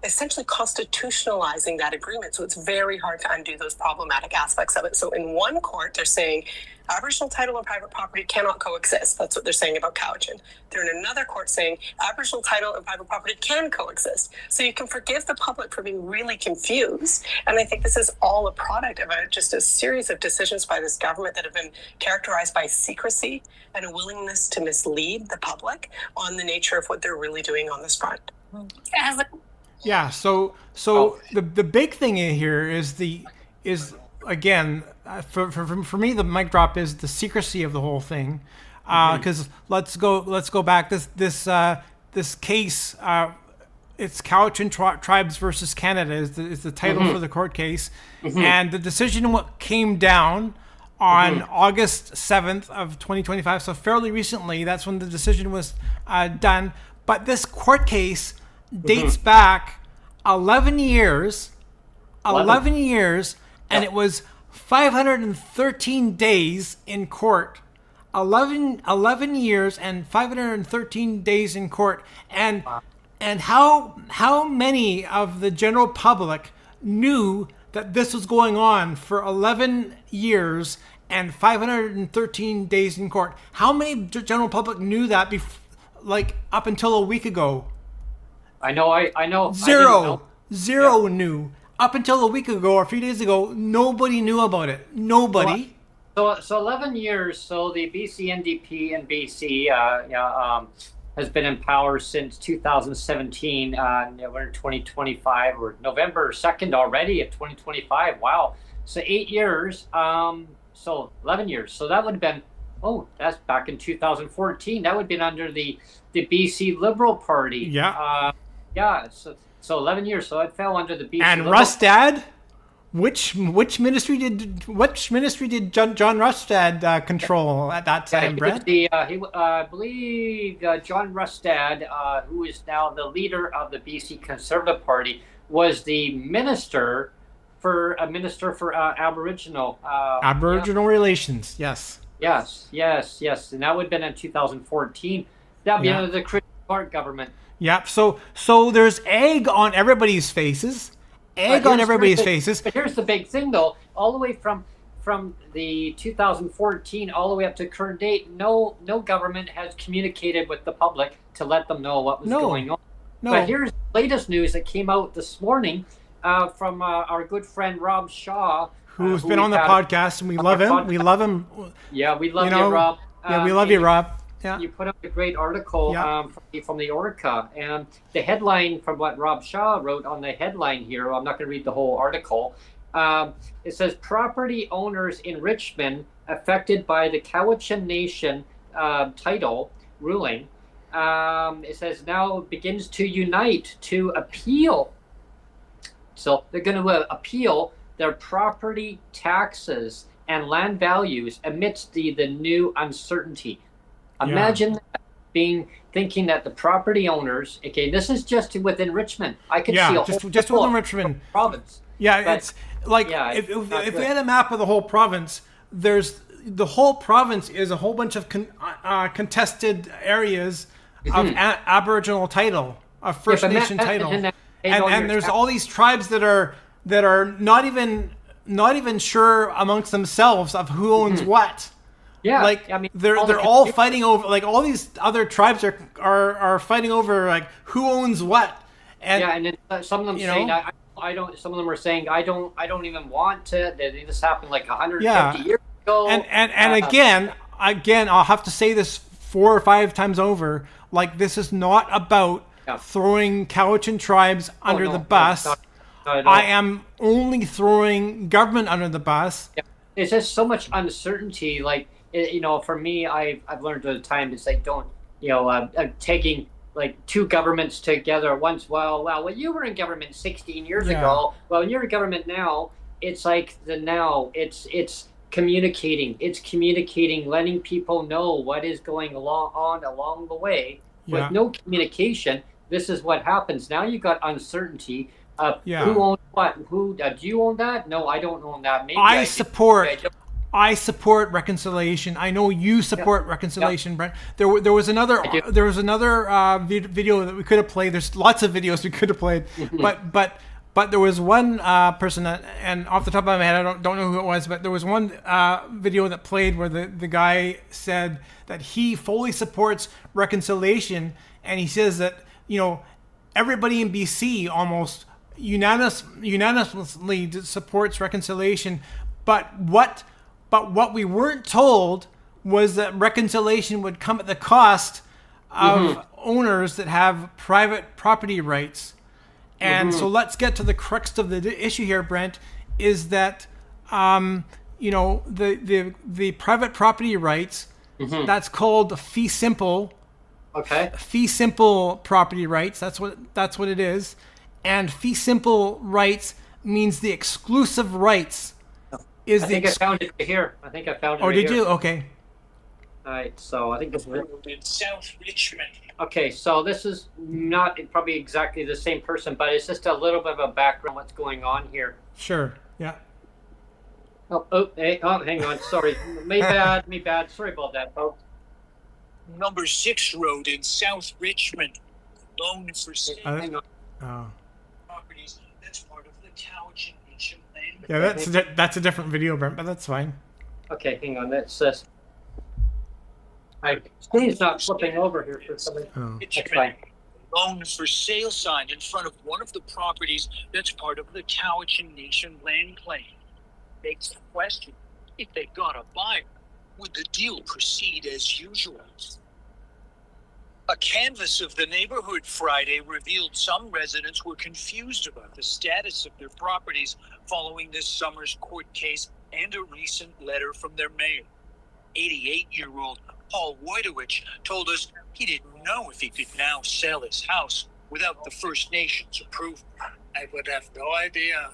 essentially constitutionalizing that agreement. So it's very hard to undo those problematic aspects of it. So in one court, they're saying Aboriginal title and private property cannot coexist. That's what they're saying about Cowichan. They're in another court saying Aboriginal title and private property can coexist. So you can forgive the public for being really confused. And I think this is all a product of just a series of decisions by this government that have been characterized by secrecy and a willingness to mislead the public on the nature of what they're really doing on this front. Yeah, so the big thing in here is again for me the mic drop is the secrecy of the whole thing, because let's go back this case, it's Cowichan Tribes versus Canada is the title for the court case, and the decision came down on August 7th of 2025, so fairly recently. That's when the decision was done, but this court case dates back 11 years, and it was 513 days in court. 11 years and 513 days in court. And how many of the general public knew that this was going on for 11 years and 513 days in court? How many general public knew that up until a week ago? I know. Zero knew. Up until a week ago or a few days ago, nobody knew about it. Nobody. So 11 years. So the BC NDP in BC has been in power since 2017. We're in 2025. We're November 2nd already of 2025. Wow. So 8 years. So 11 years. So that would have been, that's back in 2014. That would have been under the BC Liberal Party. Yeah. So 11 years. So it fell under the BC. And Liberal Rustad, which ministry did John Rustad control at that time, Brett? I believe John Rustad, who is now the leader of the BC Conservative Party, was the minister for Aboriginal relations. Yes. Yes, and that would have been in 2014. That would be under the Chris Clark government. Yep. So there's egg on everybody's faces. But here's the big thing, though. All the way from the 2014 all the way up to current date, no government has communicated with the public to let them know what was going on. No. But here's the latest news that came out this morning from our good friend Rob Shaw, who's been on the podcast, and we love him. We love him. Yeah, we love you, Rob. Yeah, we love you, Rob. Yeah. You put up a great article from the Orca, and the headline from what Rob Shaw wrote on the headline here, I'm not going to read the whole article. It says, property owners in Richmond affected by the Cowichan Nation title ruling. It says now begins to unite to appeal. So they're going to appeal their property taxes and land values amidst the new uncertainty. Imagine thinking that the property owners, this is just within Richmond. I could see a whole just within Richmond province. Yeah, but it's like if we had a map of the whole province, the whole province is a whole bunch of contested areas of Aboriginal title, of First Nation title, and there's all these tribes that are not even not even sure amongst themselves of who owns what. Yeah, like I mean, they're all fighting over, like all these other tribes are fighting over like who owns what. And yeah, and then some of them saying I don't. Some of them are saying I don't even want to. This happened like 150 years ago. And again, I'll have to say this 4 or 5 times over. Like, this is not about throwing Cowichan tribes under the bus. Not at all. I am only throwing government under the bus. Yeah. It's just so much uncertainty. Like, for me, I've learned over time, it's like, don't, taking like 2 governments together at once. Well, you were in government 16 years ago. Well, you're in government now. It's like it's communicating. It's communicating, letting people know what is going along the way. Yeah. With no communication, this is what happens. Now you got uncertainty. Yeah. Who owns what? Who do you own that? No, I don't own that. Maybe I support reconciliation. I know you support reconciliation, Brent. There was another video that we could have played. There's lots of videos we could have played, but there was one person and off the top of my head, I don't know who it was, but there was one video that played where the guy said that he fully supports reconciliation, and he says that everybody in BC almost unanimously supports reconciliation, but what we weren't told was that reconciliation would come at the cost of owners that have private property rights. And so let's get to the crux of the issue here, Brent, is that the private property rights, that's called fee simple. Okay. Fee simple property rights, that's what it is. And fee simple rights means the exclusive rights is I think I found it here. I think I found it. Oh, right did here. you? Okay. All right, so I think this is it. In South Richmond. Okay, so this is not probably exactly the same person, but it's just a little bit of a background what's going on here. Sure. Yeah. Hang on. Sorry. Me bad. Sorry about that, folks. Number 6 Road in South Richmond. Loan for sale. Hang on. Oh. Properties. That's part of the Cowichan Nation land. Yeah, that's a different video, Brent, but that's fine. Okay, hang on. That's my screen's not flipping over here for some reason. Oh. That's fine. Loan for sale sign in front of one of the properties that's part of the Cowichan Nation land claim. Begs the question, if they got a buyer, would the deal proceed as usual? A canvass of the neighborhood Friday revealed some residents were confused about the status of their properties following this summer's court case and a recent letter from their mayor. 88-year-old Paul Wojtowicz told us he didn't know if he could now sell his house without the First Nations approval. I would have no idea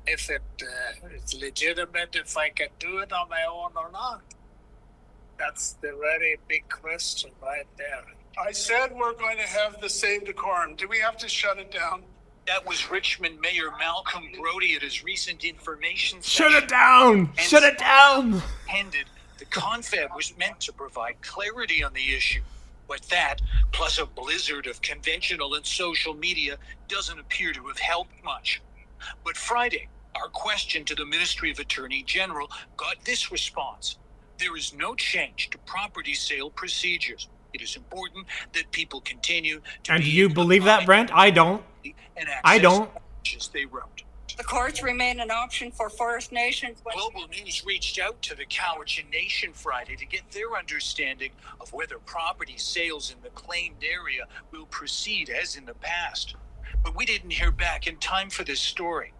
if it's legitimate, if I can do it on my own or not. That's the very big question right there. I said we're going to have the same decorum. Do we have to shut it down? That was Richmond Mayor Malcolm Brody at his recent information Shut session. it down! Shut it down! Ended. The confab was meant to provide clarity on the issue, but that, plus a blizzard of conventional and social media, doesn't appear to have helped much. But Friday, our question to the Ministry of Attorney General got this response. There is no change to property sale procedures. It is important that people continue to And do you believe that, Brent? I don't. I don't. They wrote. The courts remain an option for First Nations. Global News reached out to the Cowichan Nation Friday to get their understanding of whether property sales in the claimed area will proceed as in the past. But we didn't hear back in time for this story.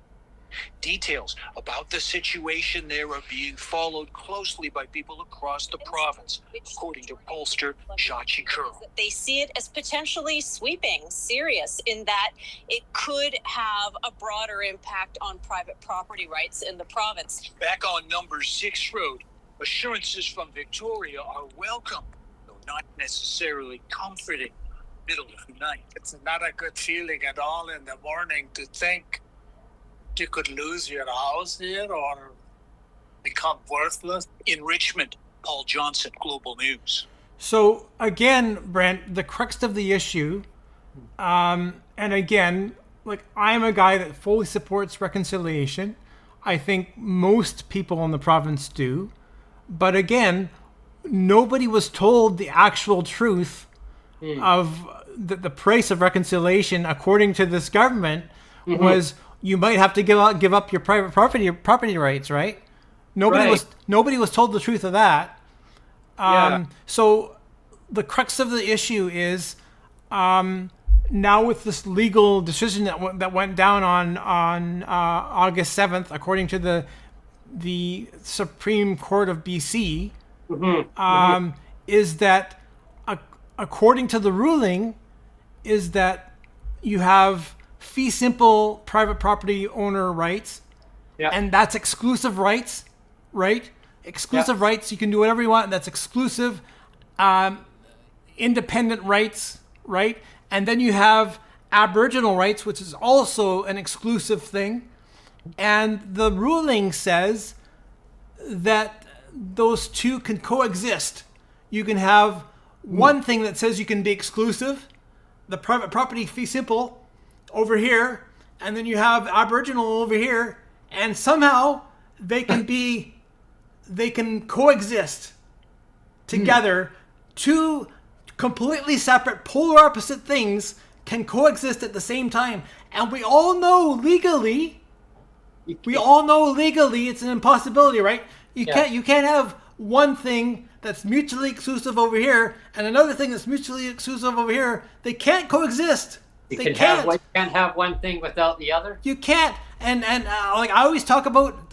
Details about the situation there are being followed closely by people across the province, according to pollster Shachi Curl. They see it as potentially sweeping, serious, in that it could have a broader impact on private property rights in the province. Back on number 6 Road, assurances from Victoria are welcome, though not necessarily comforting. Middle of the night. It's not a good feeling at all in the morning to think you could lose your house here or become worthless. In Richmond, Paul Johnson, Global News. So again, Brent, the crux of the issue, and again, like, I'm a guy that fully supports reconciliation. I think most people in the province do. But again, nobody was told the actual truth of the price of reconciliation, according to this government, was you might have to give up your private property rights, right? Nobody was told the truth of that. So the crux of the issue is now with this legal decision that went down on August 7th, according to the Supreme Court of BC, is that according to the ruling, is that you have fee simple private property owner rights, and that's exclusive rights, right? Exclusive rights. You can do whatever you want. That's exclusive, independent rights, right? And then you have Aboriginal rights, which is also an exclusive thing. And the ruling says that those two can coexist. You can have one thing that says you can be exclusive, the private property fee simple over here, and then you have Aboriginal over here, and somehow they can coexist together. Two completely separate, polar opposite things can coexist at the same time. And we all know legally it's an impossibility, right? You can't have one thing that's mutually exclusive over here and another thing that's mutually exclusive over here. They can't coexist. You can't have one thing without the other. You can't. And like I always talk about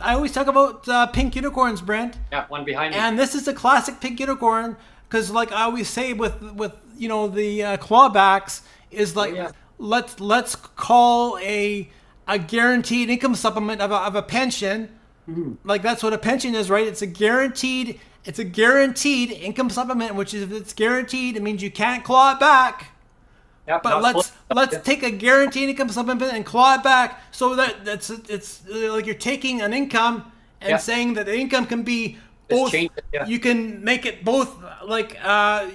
pink unicorns, Brent. Yeah, one behind me. And this is a classic pink unicorn, because like I always say with the clawbacks is like let's call a guaranteed income supplement of a pension. Like that's what a pension is, right? It's a guaranteed income supplement, which is, if it's guaranteed, it means you can't claw it back. Yep, but let's take a guaranteed income supplement and claw it back, so that it's like you're taking an income and saying that the income can be both. You can make it both, like a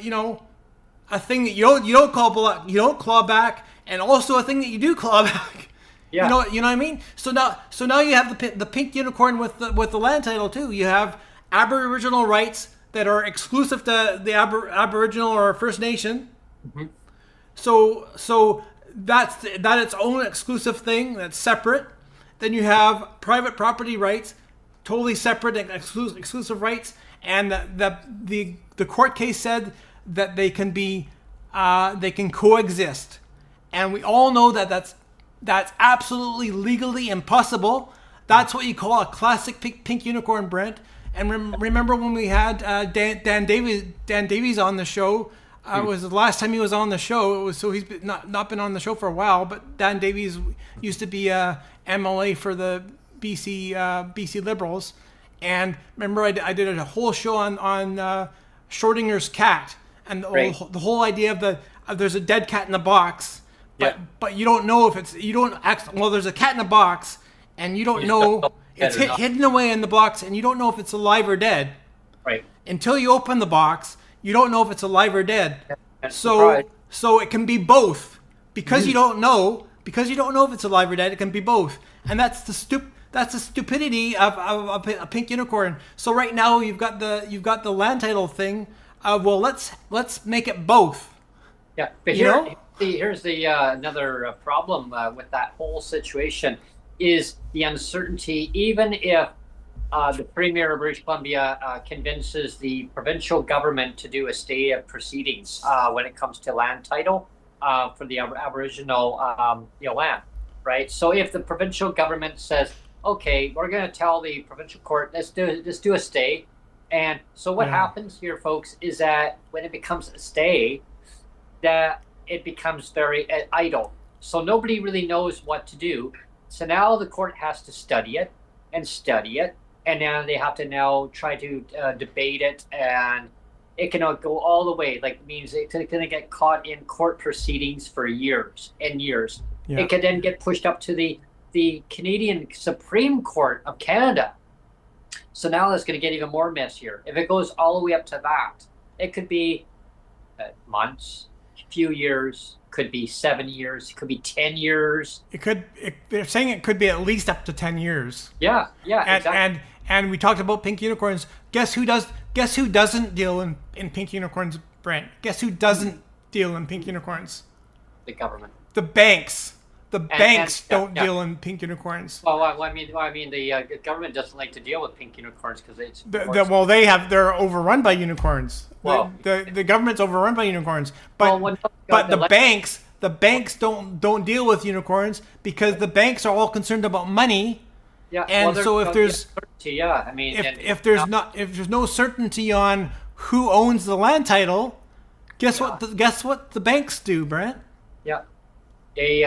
thing that you don't claw back, and also a thing that you do claw back. Yeah. You know what I mean? So now you have the pink unicorn with the land title too. You have Aboriginal rights that are exclusive to the Aboriginal or First Nation. So that's its own exclusive thing that's separate. Then you have private property rights, totally separate and exclusive rights. And the court case said that they can coexist. And we all know that that's absolutely legally impossible. That's what you call a classic pink unicorn, Brent. And remember when we had Dan Davies on the show? It was the last time he was on the show. So he's not been on the show for a while. But Dan Davies used to be a MLA for the BC Liberals. And remember, I did a whole show on Schrodinger's cat, and the whole idea of there's a dead cat in the box. But you don't know if there's a cat in a box, and you don't know it's hidden away in the box, and you don't know if it's alive or dead. Right. Until you open the box, you don't know if it's alive or dead. So it can be both. Because you don't know if it's alive or dead, it can be both. And that's the stupidity of a pink unicorn. So right now you've got the land title thing. Well, let's make it both. Yeah, but here's the another problem with that whole situation is the uncertainty. Even if the Premier of British Columbia convinces the provincial government to do a stay of proceedings when it comes to land title for the Aboriginal land, right? So if the provincial government says, okay, we're going to tell the provincial court, let's do a stay. And so what happens here, folks, is that when it becomes a stay, that it becomes very idle. So nobody really knows what to do. So now the court has to study it. And now they have to now try to debate it. And it can go all the way. Like, means it's going to get caught in court proceedings for years and years. Yeah. It could then get pushed up to the Canadian Supreme Court of Canada. So now it's going to get even more messier. If it goes all the way up to that, it could be months, few years, could be 7 years, could be 10 years. They're saying it could be at least up to 10 years. Yeah, exactly. And we talked about pink unicorns. Guess who doesn't deal in pink unicorns, Brent? Guess who doesn't deal in pink unicorns? The government. The banks. The banks don't deal in pink unicorns. Well, I mean, the government doesn't like to deal with pink unicorns because it's they're overrun by unicorns. Well, the government's overrun by unicorns, but the banks don't deal with unicorns because the banks are all concerned about money. Yeah, and so if there's I mean, if there's no certainty on who owns the land title, guess what the banks do, Brent? Yeah. They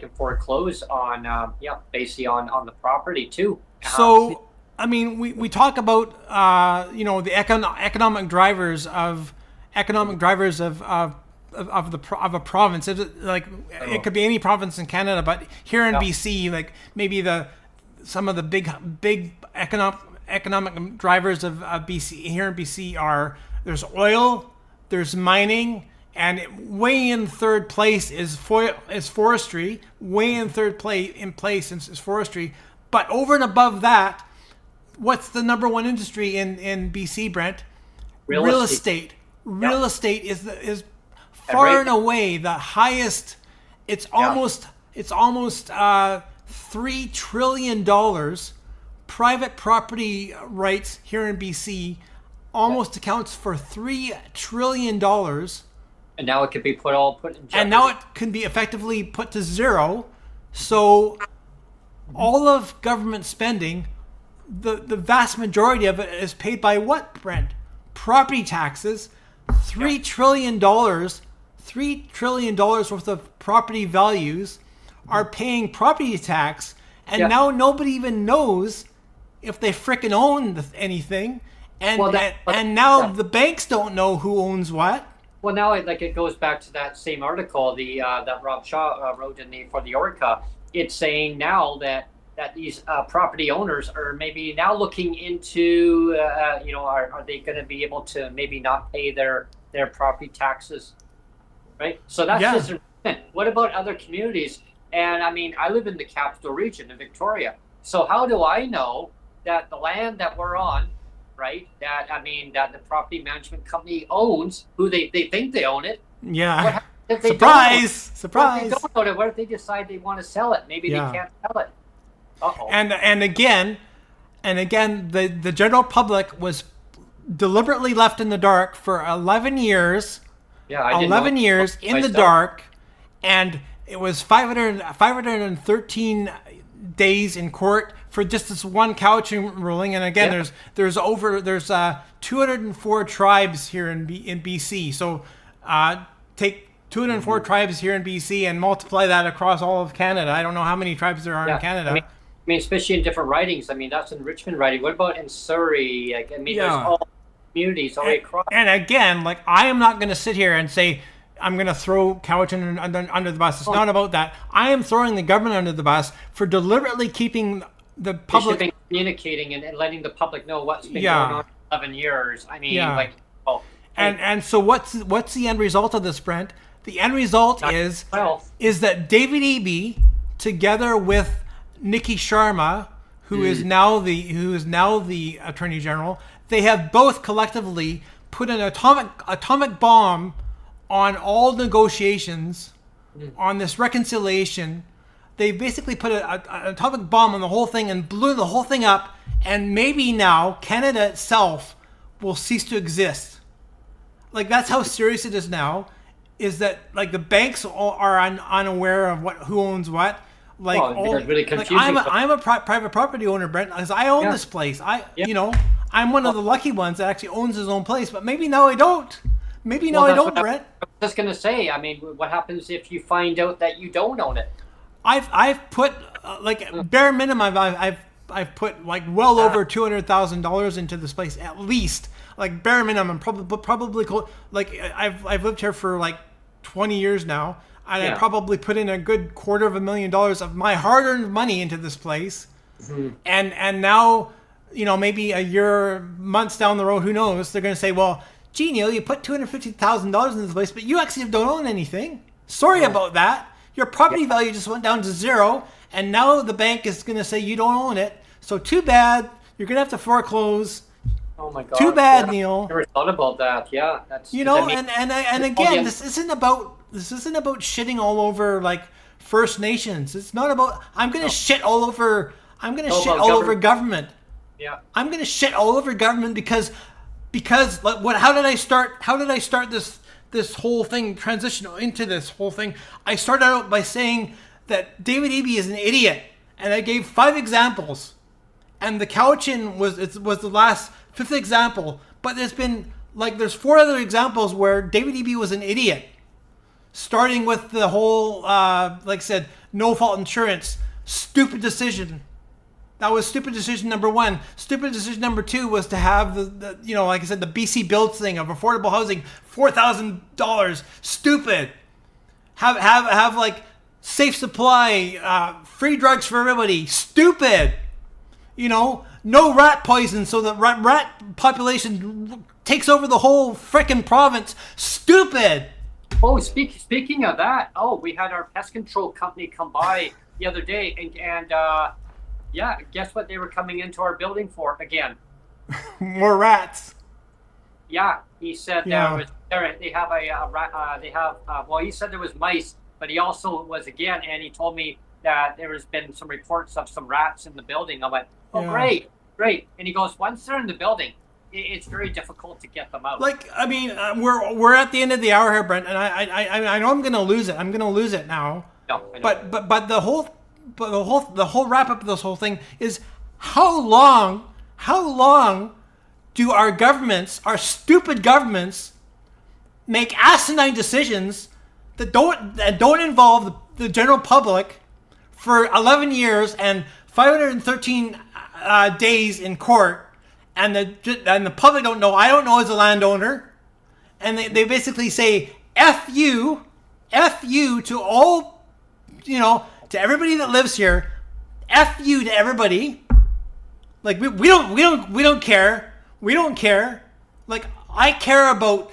can foreclose on basically on the property too. So I mean, we talk about the economic drivers of a province. It could be any province in Canada, but here in BC, like maybe some of the big economic drivers of BC here in BC are there's oil, there's mining. And way in third place is forestry. Way in third place is forestry. But over and above that, what's the number one industry in BC, Brent? Real estate. Real estate is far and away the highest. It's almost $3 trillion. Private property rights here in BC almost accounts for $3 trillion. And now it can be put in jeopardy. And now it can be effectively put to zero. So all of government spending, the vast majority of it is paid by what, Brent? Property taxes. $3 trillion worth of property values are paying property tax. And now nobody even knows if they frickin' own anything. And now the banks don't know who owns what. Well, now it goes back to that same article that Rob Shaw wrote for the Orca. It's saying now that these property owners are maybe now looking into are they going to be able to maybe not pay their property taxes, right? So that's just what about other communities? And I mean, I live in the capital region in Victoria, so how do I know that the land that we're on, right? That the property management company owns, who they think they own it. Yeah. If they Surprise! What if they don't own it? What if they decide they want to sell it? Maybe they can't sell it. Uh-oh. And again, the general public was deliberately left in the dark for 11 years. Yeah, 11 years in the dark, and it was 513 days in court for just this one Cowichan ruling. And again, there's 204 tribes here in BC. So take 204 tribes here in BC and multiply that across all of Canada. I don't know how many tribes there are in Canada. I mean, especially in different ridings. I mean, that's in Richmond riding. What about in Surrey? There's all communities all the way across. And again, I am not going to sit here and say I'm going to throw Cowichan under the bus. It's not about that. I am throwing the government under the bus for deliberately keeping the public... They should be communicating and letting the public know what's been going on for 11 years. I mean, And so what's the end result of this, Brent? The end result is that David Eby, together with Nikki Sharma, who is now the Attorney General, they have both collectively put an atomic bomb on all negotiations on this reconciliation. They basically put an atomic bomb on the whole thing and blew the whole thing up. And maybe now Canada itself will cease to exist. That's how serious it is now. Is that the banks are unaware of who owns what? Really confusing. I'm a private property owner, Brent, because I own this place. I'm one of the lucky ones that actually owns his own place. But maybe now I don't. Maybe now I don't, Brent. I was just gonna say. I mean, what happens if you find out that you don't own it? I've put bare minimum. I've put well over $200,000 into this place at least. Bare minimum, probably I've lived here for 20 years now, and I probably put in a good $250,000 of my hard-earned money into this place. Mm-hmm. And now, maybe a year, months down the road, who knows? They're going to say, well, gee, Neil, you put $250,000 in this place, but you actually don't own anything. Sorry about that. Your property value just went down to zero, and now the bank is going to say you don't own it. So too bad. You're going to have to foreclose. Oh my God. Too bad, Neil. I never thought about that. Yeah, that's and again, this isn't about shitting all over like First Nations. It's not about I'm going to shit all over. I'm going to shit all over government. Yeah. I'm going to shit all over government because like, what? How did I start? How did I start this whole thing? Transition into this whole thing. I started out by saying that David Eby is an idiot, and I gave 5 examples, and the Cowichan was the last 5th example. But there's 4 other examples where David Eby was an idiot, starting with the whole like I said, no fault insurance, stupid decision. That was stupid decision number 1. Stupid decision number 2 was to have the like I said, the BC Builds thing of affordable housing, $4,000. Stupid. Have like safe supply, free drugs for everybody. Stupid. No rat poison so that rat population takes over the whole frickin' province. Stupid. Oh, speaking of that, we had our pest control company come by the other day, and yeah, guess what they were coming into our building for again? More rats. Yeah, he said they have a rat. He said there was mice, but he also was again, and he told me that there has been some reports of some rats in the building. I went, great, and he goes, once they're in the building, it's very difficult to get them out. Like, I mean, we're at the end of the hour here, Brent, and I know I'm going to lose it. I'm going to lose it now. No, but the whole wrap up of this whole thing is how long do our governments, our stupid governments, make asinine decisions that don't involve the general public for 11 years and 513 days in court, and the public don't know. I don't know as a landowner, and they basically say F you to all, to everybody that lives here. F you to everybody. Like we don't care. We don't care. Like I care about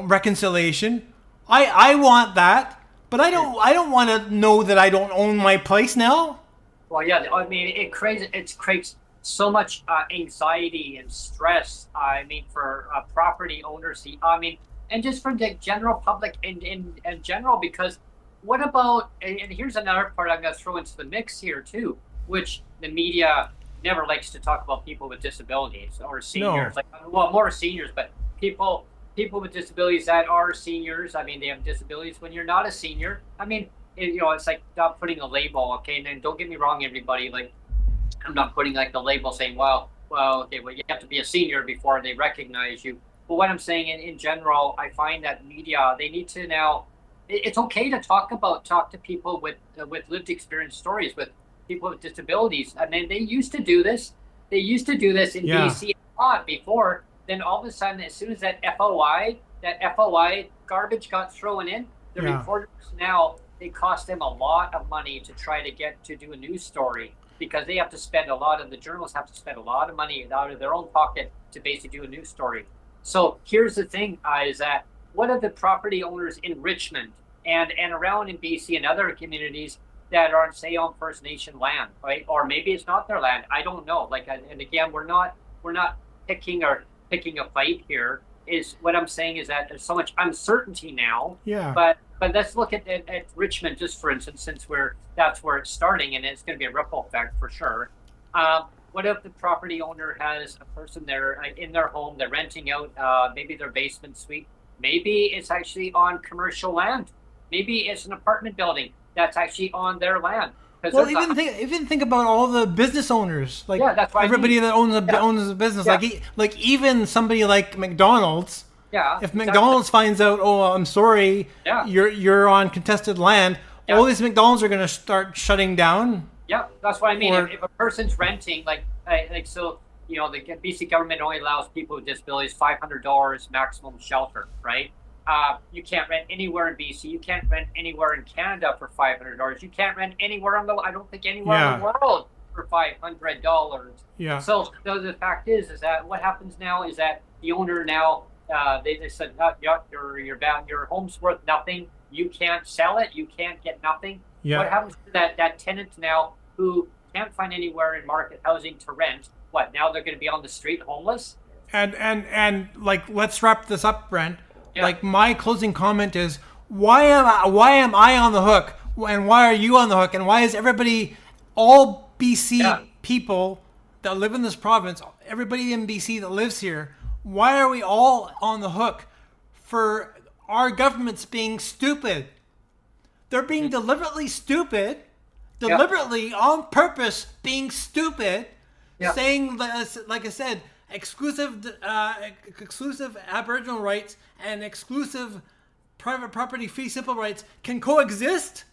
reconciliation. I want that, but I don't want to know that I don't own my place now. Well, yeah, I mean it creates so much anxiety and stress. I mean for property owners. I mean, and just for the general public in general, because what about, and here's another part I'm going to throw into the mix here too, which the media never likes to talk about people with disabilities or seniors. No. More seniors, but people with disabilities that are seniors. I mean, they have disabilities. When you're not a senior, I mean, it's like not putting a label. Okay, and don't get me wrong, everybody. Like, I'm not putting like the label saying, okay, you have to be a senior before they recognize you. But what I'm saying in general, I find that media, they need to now. It's okay to talk to people with lived experience stories, with people with disabilities. I mean, they used to do this. They used to do this in BC a lot before. Then all of a sudden, as soon as that FOI garbage got thrown in, the reporters now, they cost them a lot of money to try to get to do a news story, because they have to spend the journalists have to spend a lot of money out of their own pocket to basically do a news story. So here's the thing, is that what are the property owners in Richmond and around in BC and other communities that are, say, on First Nation land, right? Or maybe it's not their land. I don't know. Like, and again, we're not picking a fight here. Is what I'm saying is that there's so much uncertainty now. Yeah. But let's look at Richmond, just for instance, since that's where it's starting, and it's going to be a ripple effect for sure. What if the property owner has a person there in their home, they're renting out maybe their basement suite? Maybe it's actually on commercial land. Maybe it's an apartment building that's actually on their land. Well, even think about all the business owners, like that's what everybody that owns a business, like even somebody like McDonald's. Yeah. If McDonald's finds out, I'm sorry, you're on contested land, all these McDonald's are going to start shutting down. Yeah, that's what I mean. If a person's renting, the BC government only allows people with disabilities $500 maximum shelter, right? You can't rent anywhere in BC. You can't rent anywhere in Canada for $500. You can't rent anywhere I don't think anywhere in the world for $500. Yeah. So the fact is that what happens now is that the owner now, they said, no, your home's worth nothing. You can't sell it. You can't get nothing. Yeah. What happens to that tenant now who can't find anywhere in market housing to rent? What, now they're going to be on the street homeless? And like, let's wrap this up, Brent. Yeah. Like, my closing comment is, why am I on the hook? And why are you on the hook? And why is everybody, all BC people that live in this province, everybody in BC that lives here, why are we all on the hook for our governments being stupid? They're being deliberately stupid, on purpose being stupid, saying, like I said, exclusive Aboriginal rights and exclusive private property fee simple rights can coexist.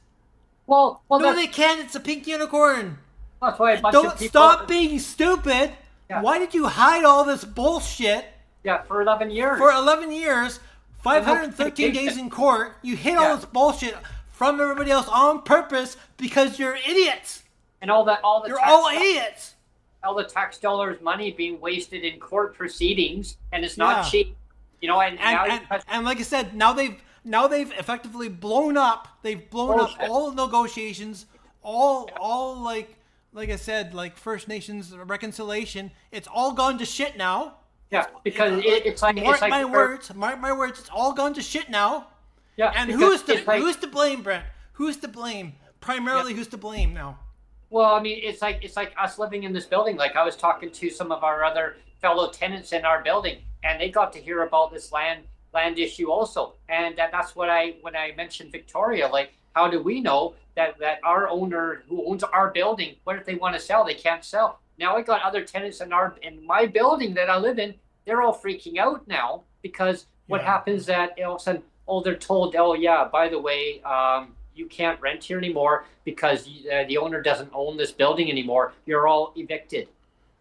Well, no, they can't. It's a pink unicorn. That's why a bunch Don't of people, stop being stupid. Yeah. Why did you hide all this bullshit? Yeah, for 11 years. For 11 years, 513 days in court, you hid all this bullshit from everybody else on purpose because you're idiots. And all the you're all idiots. All the tax dollars money being wasted in court proceedings, and it's not cheap. You know, and like I said, now they've effectively blown up. They've blown up all the negotiations, all like I said, like First Nations reconciliation. It's all gone to shit now. Yeah, because it's like mark my words. It's all gone to shit now. Yeah, and who's to blame, Brent? Who's to blame? Primarily, who's to blame now? Well, I mean, it's like us living in this building. Like, I was talking to some of our other fellow tenants in our building, and they got to hear about this land issue also. And that's when I mentioned Victoria, like, how do we know that our owner who owns our building, what if they want to sell? They can't sell. Now I got other tenants in my building that I live in. They're all freaking out now because what happens that all of a sudden, they're told, by the way, you can't rent here anymore because the owner doesn't own this building anymore. You're all evicted.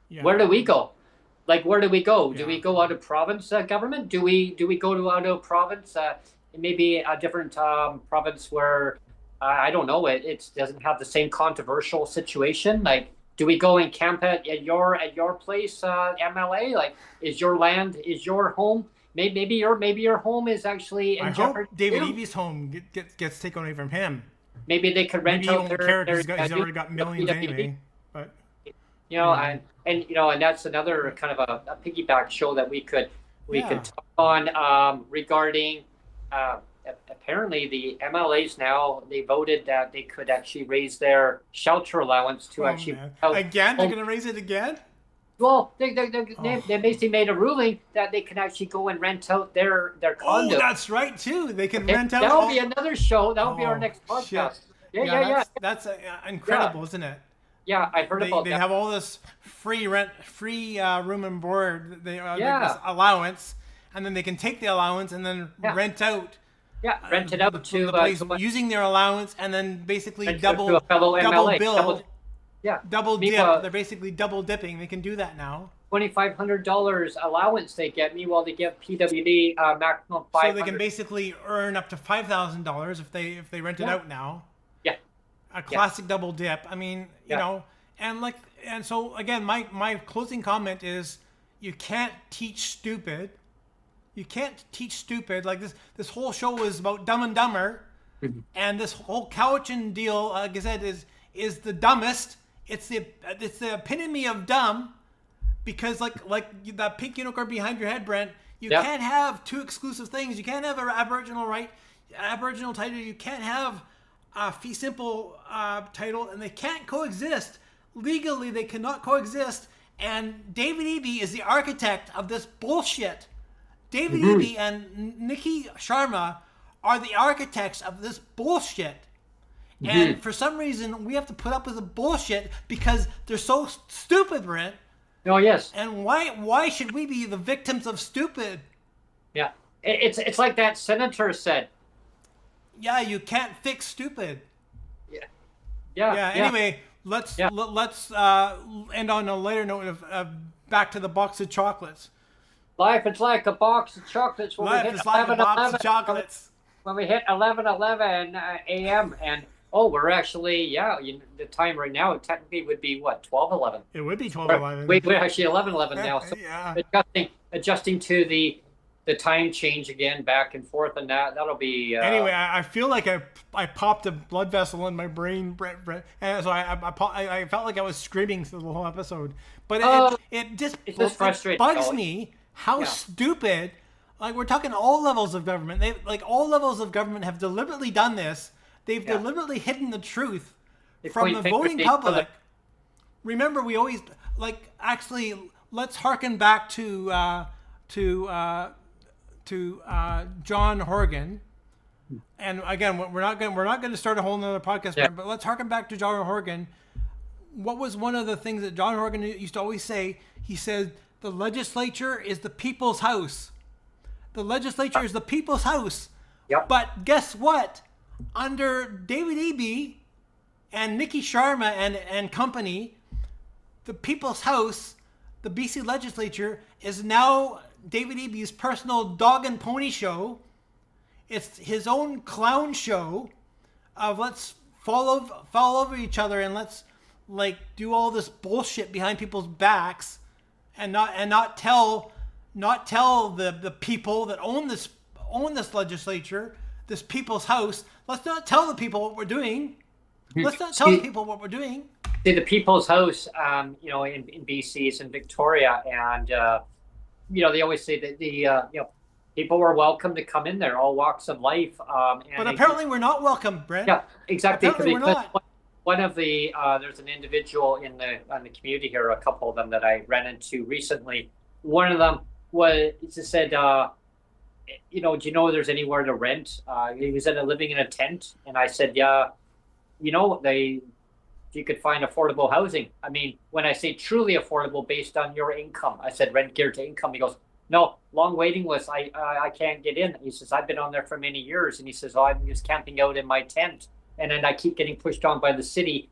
Yeah. Where do we go? Like, where do we go? Do we go out of province government? Do we go to out of province? Maybe a different province where I don't know. It doesn't have the same controversial situation. Like, do we go and camp at your place, MLA? Like, is your land, is your home? Maybe your home is actually in jeopardy. David Eby's home gets taken away from him. Maybe they could rent out their he's already got millions anyway. But and that's another kind of a piggyback show that we could talk on regarding. Apparently, the MLAs now, they voted that they could actually raise their shelter allowance to again. They're going to raise it again. Well, they basically made a ruling that they can actually go and rent out their condo. Oh, that's right too. They can rent out. That'll be another show. That'll be our next podcast. Shit. That's incredible, isn't it? Yeah, I heard about that. They have all this free room and board. This allowance, and then they can take the allowance and then rent out. Yeah, rent it out to place using their allowance, and then basically double to a fellow MLA. Bill. Double dip. They're basically double dipping. They can do that now. $2,500 allowance they get. Meanwhile, they get PWD maximum $500. So they can basically earn up to $5,000 if they rent it out now. Yeah. A classic double dip. I mean, you know, and so again, my closing comment is, you can't teach stupid. You can't teach stupid. Like this whole show was about Dumb and Dumber, and this whole Cowichan deal, like I said, is the dumbest. It's the epitome of dumb, because like that pink unicorn behind your head, Brent. You can't have two exclusive things. You can't have an Aboriginal title. You can't have a fee simple title, and they can't coexist legally. They cannot coexist. And David Eby is the architect of this bullshit. David Eby and Nikki Sharma are the architects of this bullshit. And for some reason, we have to put up with the bullshit because they're so stupid, Brent. Oh, yes. And why should we be the victims of stupid? Yeah. It's like that senator said. Yeah, you can't fix stupid. Yeah. Anyway, let's end on a lighter note of back to the box of chocolates. Life is like a box of chocolates. When we hit 11 a.m. and Oh, we're actually, the time right now technically would be what, 12:11? It would be 12:11. Wait, we're actually 11:11 now. So yeah. adjusting to the time change again, back and forth, and that'll be. Anyway, I feel like I popped a blood vessel in my brain, Brent, and so I felt like I was screaming through the whole episode. But it just bugs me how stupid. Like, we're talking all levels of government. All levels of government have deliberately done this. They've deliberately hidden the truth from the voting public. Remember, we always actually. Let's harken back to John Horgan, and again, we're not going to start a whole nother podcast, but let's harken back to John Horgan. What was one of the things that John Horgan used to always say? He said, "The legislature is the people's house. The legislature is the people's house." Yep. But guess what? Under David Eby and Nikki Sharma and company, the people's house, the BC legislature, is now David Eby's personal dog and pony show. It's his own clown show of let's fall over each other and let's do all this bullshit behind people's backs and not tell the people that own this legislature, this people's house. Let's not tell the people what we're doing. Let's not tell the people what we're doing. See, the people's house, in BC is in Victoria, and they always say that the people were welcome to come in there, all walks of life. But apparently we're not welcome, Brent. Yeah, exactly. Apparently we're not. One of the there's an individual in the community here, a couple of them that I ran into recently. One of them said, do you know there's anywhere to rent? He was living in a tent, and I said, yeah, you could find affordable housing. I mean, when I say truly affordable based on your income, I said rent geared to income. He goes, no, long waiting list. I can't get in. He says, I've been on there for many years. And he says, I'm just camping out in my tent. And then I keep getting pushed on by the city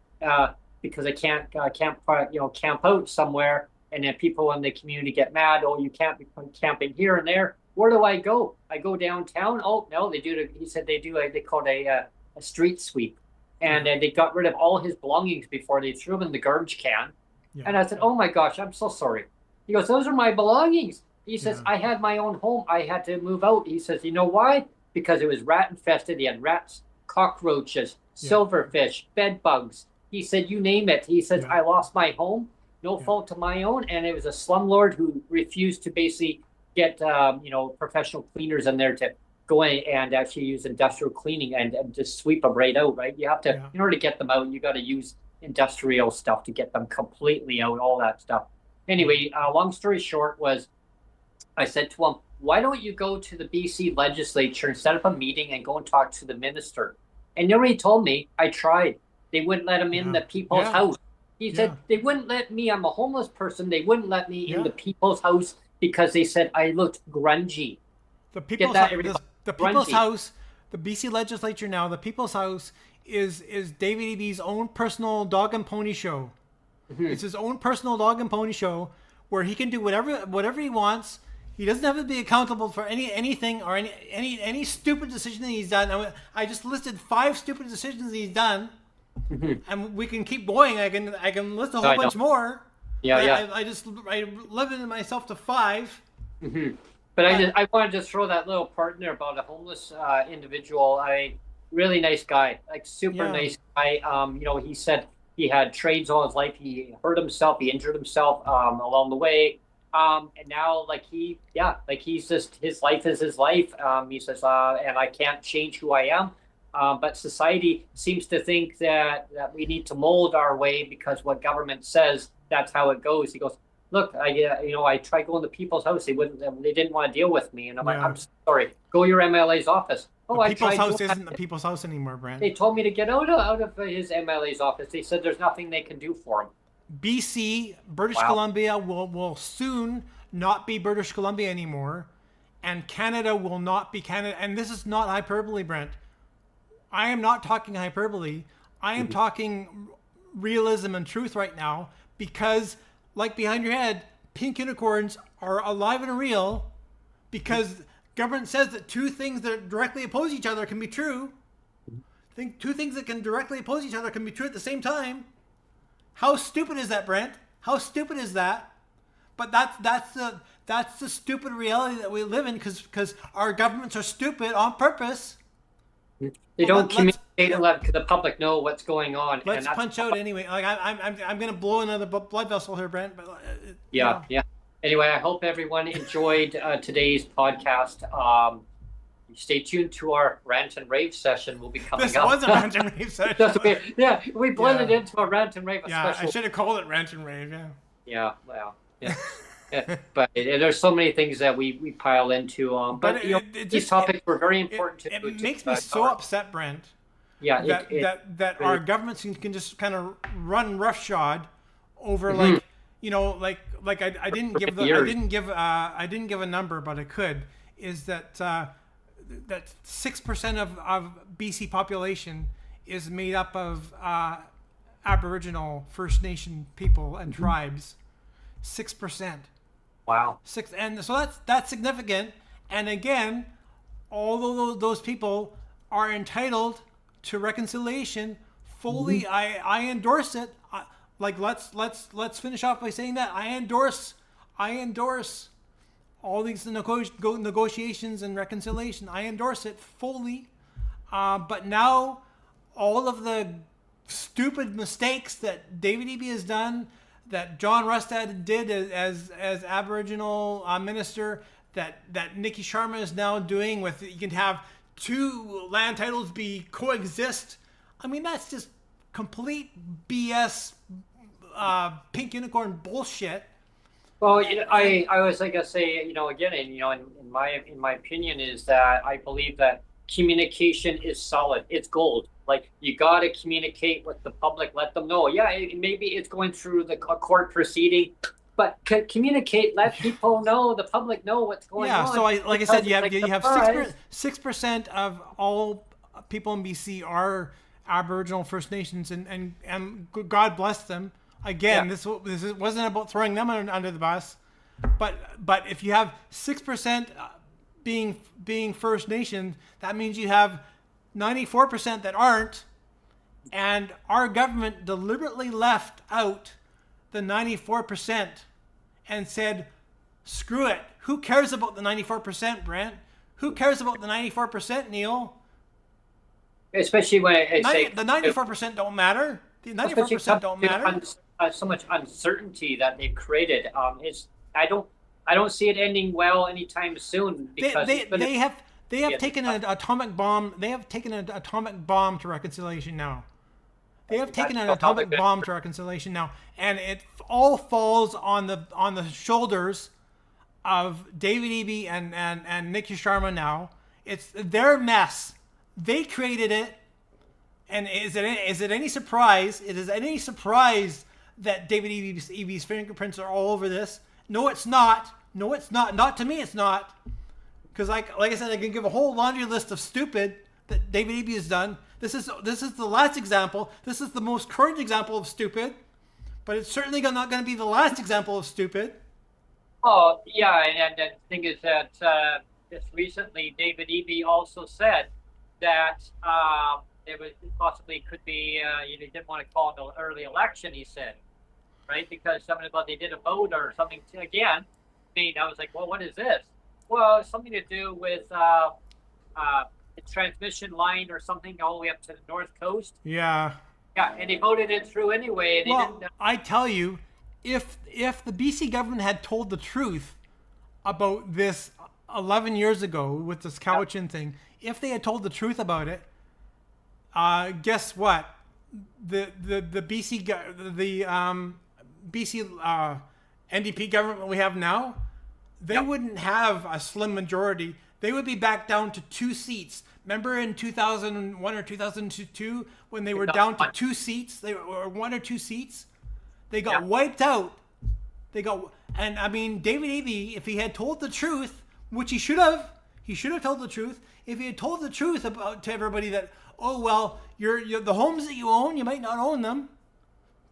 because I can't camp out somewhere. And then people in the community get mad. Oh, you can't be camping here and there. Where do I go? I go downtown. Oh, no, they do. He said they call it a street sweep. And they got rid of all his belongings before they threw him in the garbage can. Yeah. And I said, oh my gosh, I'm so sorry. He goes, those are my belongings. He says, I had my own home. I had to move out. He says, you know why? Because it was rat infested. He had rats, cockroaches, silverfish, bed bugs. He said, you name it. He says, I lost my home, no fault of my own. And it was a slumlord who refused to basically get, professional cleaners in there to go in and actually use industrial cleaning and just sweep them right out, right? You have to, in order to get them out, you got to use industrial stuff to get them completely out, all that stuff. Anyway, long story short was, I said to him, why don't you go to the BC legislature and set up a meeting and go and talk to the minister? And you know what he told me? I tried. They wouldn't let him in the people's house. He said, they wouldn't let me, I'm a homeless person, they wouldn't let me in the people's house because they said I looked grungy. The people's house, the BC legislature now, the people's house is David Eby's own personal dog and pony show. Mm-hmm. It's his own personal dog and pony show where he can do whatever he wants. He doesn't have to be accountable for anything or any stupid decision that he's done. I just listed 5 stupid decisions he's done, and we can keep going. I can list a whole bunch more. I limited myself to 5. Mm-hmm. But I wanted to throw that little part in there about a homeless individual. Really nice guy, super nice guy. He said he had trades all his life. He hurt himself. He injured himself along the way. And now he's just, his life is his life. He says, and I can't change who I am. But society seems to think that we need to mold our way because what government says, that's how it goes. He goes, look, I tried going to people's house. They didn't want to deal with me. And I'm like, I'm sorry, go to your MLA's office. The people's house isn't the people's house anymore, Brent. They told me to get out of his MLA's office. They said there's nothing they can do for him. BC, British Columbia will soon not be British Columbia anymore, and Canada will not be Canada. And this is not hyperbole, Brent. I am not talking hyperbole. I am talking realism and truth right now because, like behind your head, pink unicorns are alive and real because government says that 2 things that directly oppose each other can be true. two things that can directly oppose each other can be true at the same time. How stupid is that, Brent? How stupid is that? But that's the stupid reality that we live in because our governments are stupid on purpose. They don't communicate and let the public know what's going on. Let's punch out anyway. Like I'm gonna blow another blood vessel here, Brent. But yeah. Anyway, I hope everyone enjoyed today's podcast. Stay tuned to our rant and rave session. Will be coming up. This was a rant and rave session. Yeah, we blended into a rant and rave. Yeah, I should have called it rant and rave. Yeah. Yeah. Well. Yeah. But there's so many things that we pile into. But these topics were very important. It makes me so upset, Brent. Yeah. That our governments can just kind of run roughshod over like I didn't give a number, but I could. Is that 6% of BC population is made up of Aboriginal First Nation people and tribes. 6%. Wow. And so that's significant. And again, all those people are entitled to reconciliation fully. I endorse it. Let's finish off by saying that I endorse all these negotiations and reconciliation. I endorse it fully. But now all of the stupid mistakes that David Eby has done, that John Rustad did as Aboriginal minister, that Nikki Sharma is now doing with, you can have two land titles coexist. I mean, that's just complete BS, pink unicorn bullshit. Well, I was like I say, again, and in my opinion is that I believe that communication is solid. It's gold. Like, you got to communicate with the public, let them know. Yeah, maybe it's going through a court proceeding, but communicate, let people know, the public know what's going on. Yeah, so like I said, you have 6% of all people in BC are Aboriginal First Nations, and God bless them. Again, this wasn't about throwing them under the bus, but if you have 6% being First Nation, that means you have 94% that aren't, and our government deliberately left out the 94% and said, screw it. Who cares about the 94%, Brent? Who cares about the 94%, Neil? Especially when the 94% don't matter. The 94% don't matter. So much uncertainty that they've created. I don't see it ending well anytime soon, because they have taken an atomic bomb. They have taken an atomic bomb to reconciliation now. They have taken an atomic bomb to reconciliation now, and it all falls on the shoulders of David Eby and Nikki Sharma now. It's their mess. They created it, and is it any surprise? It is any surprise that David Eby's fingerprints are all over this? No, it's not. No, it's not. Not to me, it's not. Because like I said, I can give a whole laundry list of stupid that David Eby has done. This is the last example. This is the most current example of stupid, but it's certainly not going to be the last example of stupid. Oh yeah, and the thing is that just recently David Eby also said that it was possibly could be you didn't want to call it an early election. He said, right, because something about they did a vote or something. Again, I was like, well, what is this? Well, something to do with a transmission line or something all the way up to the North Coast. Yeah. Yeah, and they voted it through anyway. And I tell you, if the BC government had told the truth about this 11 years ago with this Cowichan thing, if they had told the truth about it, guess what? The BC NDP government we have now, they wouldn't have a slim majority. They would be back down to 2 seats. Remember in 2001 or 2002 when they were down to 2 seats? They were 1 or 2 seats. They got wiped out. And I mean, David Eby, if he had told the truth, which he should have told the truth. If he had told the truth to everybody that, oh well, you're the homes that you own, you might not own them.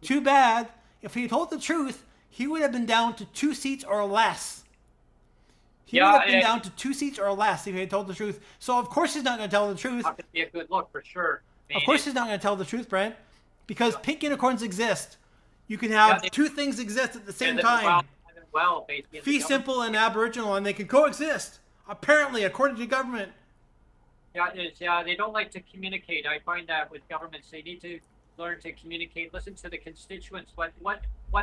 Too bad. If he had told the truth, he would have been down to 2 seats or less. He would have been down to 2 seats or less if he had told the truth. So of course he's not going to tell the truth. That could be a good look for sure. Of course he's not going to tell the truth, Brent, because pink unicorns exist. You can have two things exist at the same time. Fee simple and Aboriginal, and they can coexist. Apparently, according to government. Yeah, they don't like to communicate. I find that with governments, they need to learn to communicate, listen to the constituents, what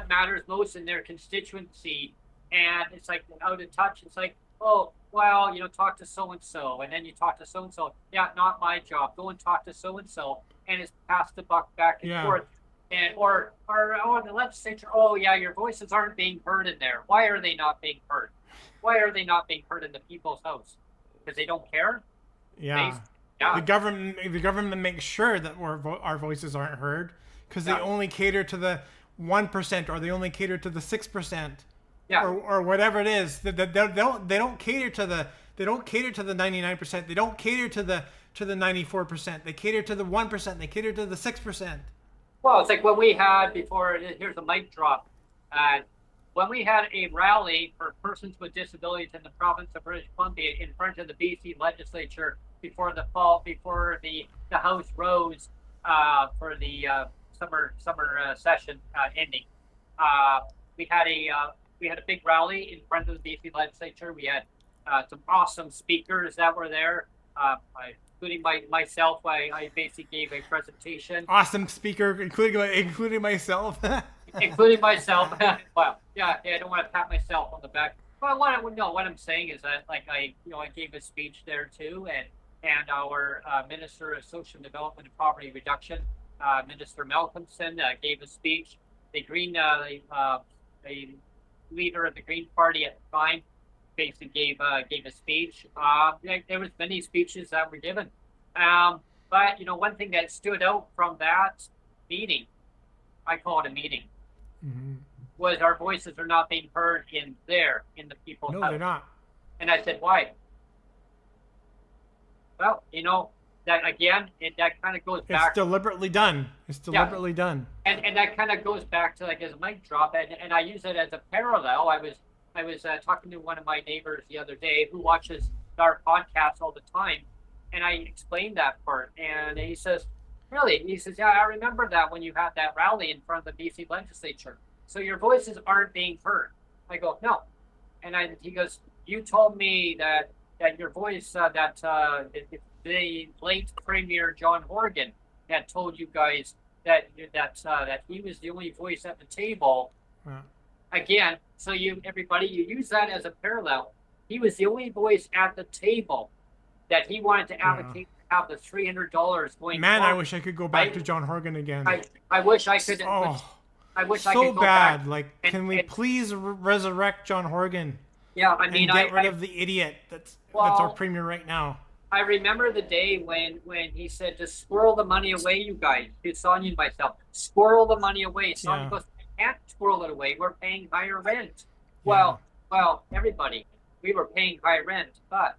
matters most in their constituency. And it's like out of touch. It's like, oh, well, talk to so-and-so. And then you talk to so-and-so. Yeah, not my job. Go and talk to so-and-so. And it's pass the buck back and forth. And or in the legislature, oh yeah, your voices aren't being heard in there. Why are they not being heard? Why are they not being heard in the people's house? Because they don't care? Yeah. The government makes sure that our voices aren't heard because they only cater to the 1% or they only cater to the 6%. Or whatever it is. They don't cater to the 99%. They don't cater to the 94%. They cater to the 1%. They cater to the 6%. Well, it's like when we had before. Here's a mic drop. When we had a rally for persons with disabilities in the province of British Columbia in front of the BC Legislature before the House rose for the summer session ending. We had a big rally in front of the BC Legislature. We had some awesome speakers that were there, including myself. I basically gave a presentation. Awesome speaker, including myself. Including myself. Well, yeah, I don't want to pat myself on the back. But what I'm saying is that I gave a speech there too, and our Minister of Social Development and Poverty Reduction, Minister Malcolmson, gave a speech. The leader of the Green Party at the time basically gave a speech. There was many speeches that were given, but one thing that stood out from that meeting, I call it a meeting, was our voices are not being heard in the people's house. No, they're not. And I said, why? Well, that again, that kind of goes back. It's deliberately done. Done. And that kind of goes back to as a mic drop, and I use it as a parallel. I was talking to one of my neighbors the other day who watches our podcast all the time, and I explained that part, and he says, really? He says, yeah, I remember that when you had that rally in front of the BC Legislature. So your voices aren't being heard. I go, no. And he goes, you told me that your voice, the late Premier John Horgan had told you guys that he was the only voice at the table. Yeah. Again, so you use that as a parallel. He was the only voice at the table that he wanted to advocate to have the $300 going. Man, forward. I wish I could go back to John Horgan again. I wish I could. I wish I could go bad. back. Can we please resurrect John Horgan? Yeah, I mean, and get rid of the idiot that's our premier right now. I remember the day when he said, just squirrel the money away, you guys. It's Sonia and myself. Squirrel the money away. Sonia goes, I can't squirrel it away. We're paying higher rent. Well, everybody, we were paying high rent, but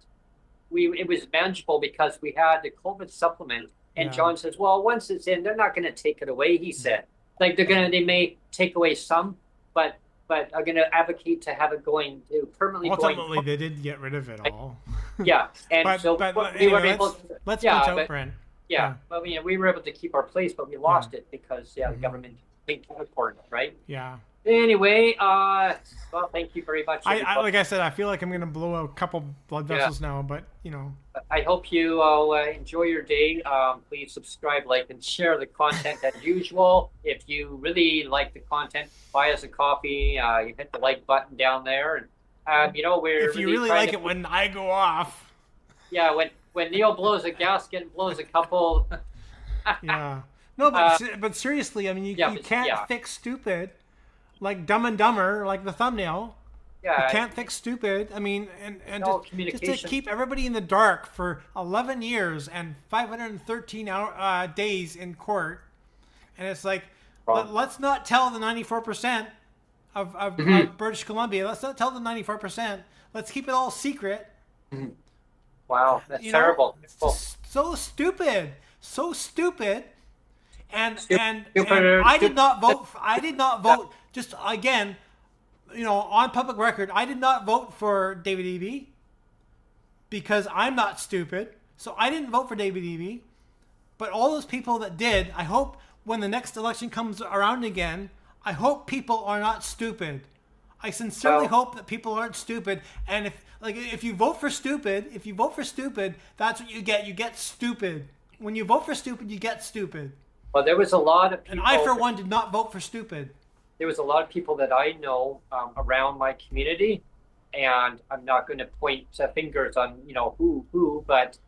it was manageable because we had the COVID supplement. And John says, well, once it's in, they're not going to take it away, he said. They may take away some, but are going to advocate to have it going to permanently. Ultimately, they did get rid of it all. Yeah, and we were able to. Let's go out, Brent. Yeah, but we were able to keep our place, but we lost it because the government think important, right? Yeah. Anyway, well, thank you very much. Like I said, I feel like I'm gonna blow a couple blood vessels now, but I hope you all enjoy your day. Please subscribe, like, and share the content as usual. If you really like the content, buy us a coffee. You hit the like button down there, and we're. If you really like it when I go off. Yeah, when Neil blows a gasket and blows a couple. Yeah. No, but seriously, I mean, you can't fix stupid. Like Dumb and Dumber, like the thumbnail. Yeah. You can't fix stupid. I mean, and just to keep everybody in the dark for 11 years and 513 days in court. And it's like, let's not tell the 94% of British Columbia. Let's not tell the 94%. Let's keep it all secret. Wow, that's terrible. So stupid. So stupid. And I did not vote. Just again, on public record, I did not vote for David Eby because I'm not stupid. So I didn't vote for David Eby. But all those people that did, I hope when the next election comes around again, I hope people are not stupid. I sincerely hope that people aren't stupid. And if you vote for stupid, that's what you get. You get stupid. When you vote for stupid, you get stupid. Well, there was a lot of people. And I, for one, did not vote for stupid. There was a lot of people that I know around my community, and I'm not going to point fingers on who, but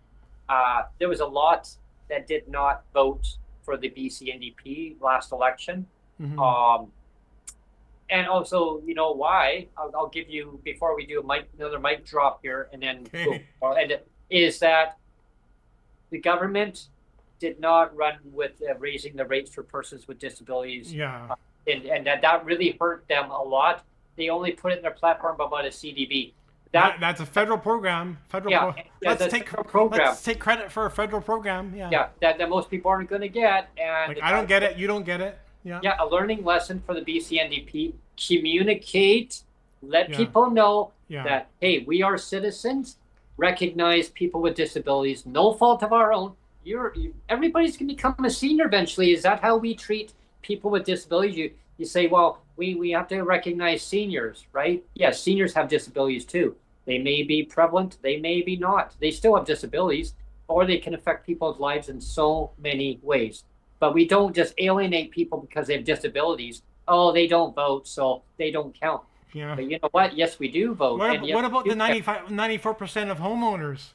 there was a lot that did not vote for the BC NDP last election. Mm-hmm. And also, you know why? I'll give you, before we do another mic drop here, and then is that the government did not run with raising the rates for persons with disabilities. Yeah. And that really hurt them a lot. They only put it in their platform about a CDB. That's a federal program. Let's take credit for a federal program. Yeah. That most people aren't going to get. And I don't get it. You don't get it. Yeah. A learning lesson for the BC NDP: communicate, let people know that, hey, we are citizens. Recognize people with disabilities, no fault of our own. Everybody's going to become a senior eventually. Is that how we treat people with disabilities? You say, well, we have to recognize seniors, right? Yes, seniors have disabilities too. They may be prevalent, they may be not. They still have disabilities, or they can affect people's lives in so many ways. But we don't just alienate people because they have disabilities. Oh, they don't vote, so they don't count. Yeah. But you know what? Yes, we do vote. What about the 94% of homeowners?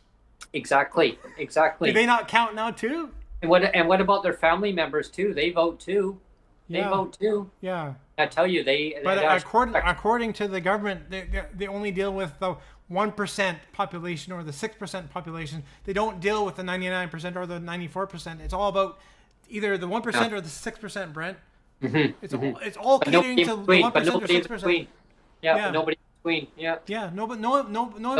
Exactly. Do they not count now too? And what about their family members too? They vote too. They vote too. Yeah. I tell you, But according to the government, they only deal with the 1% population or the 6% population. They don't deal with the 99% or the 94%. It's all about either the 1% or the 6%, Brent. Mm-hmm. It's all catering to the 1% or 6%. Yeah, but nobody between. Yeah. Yeah, no. The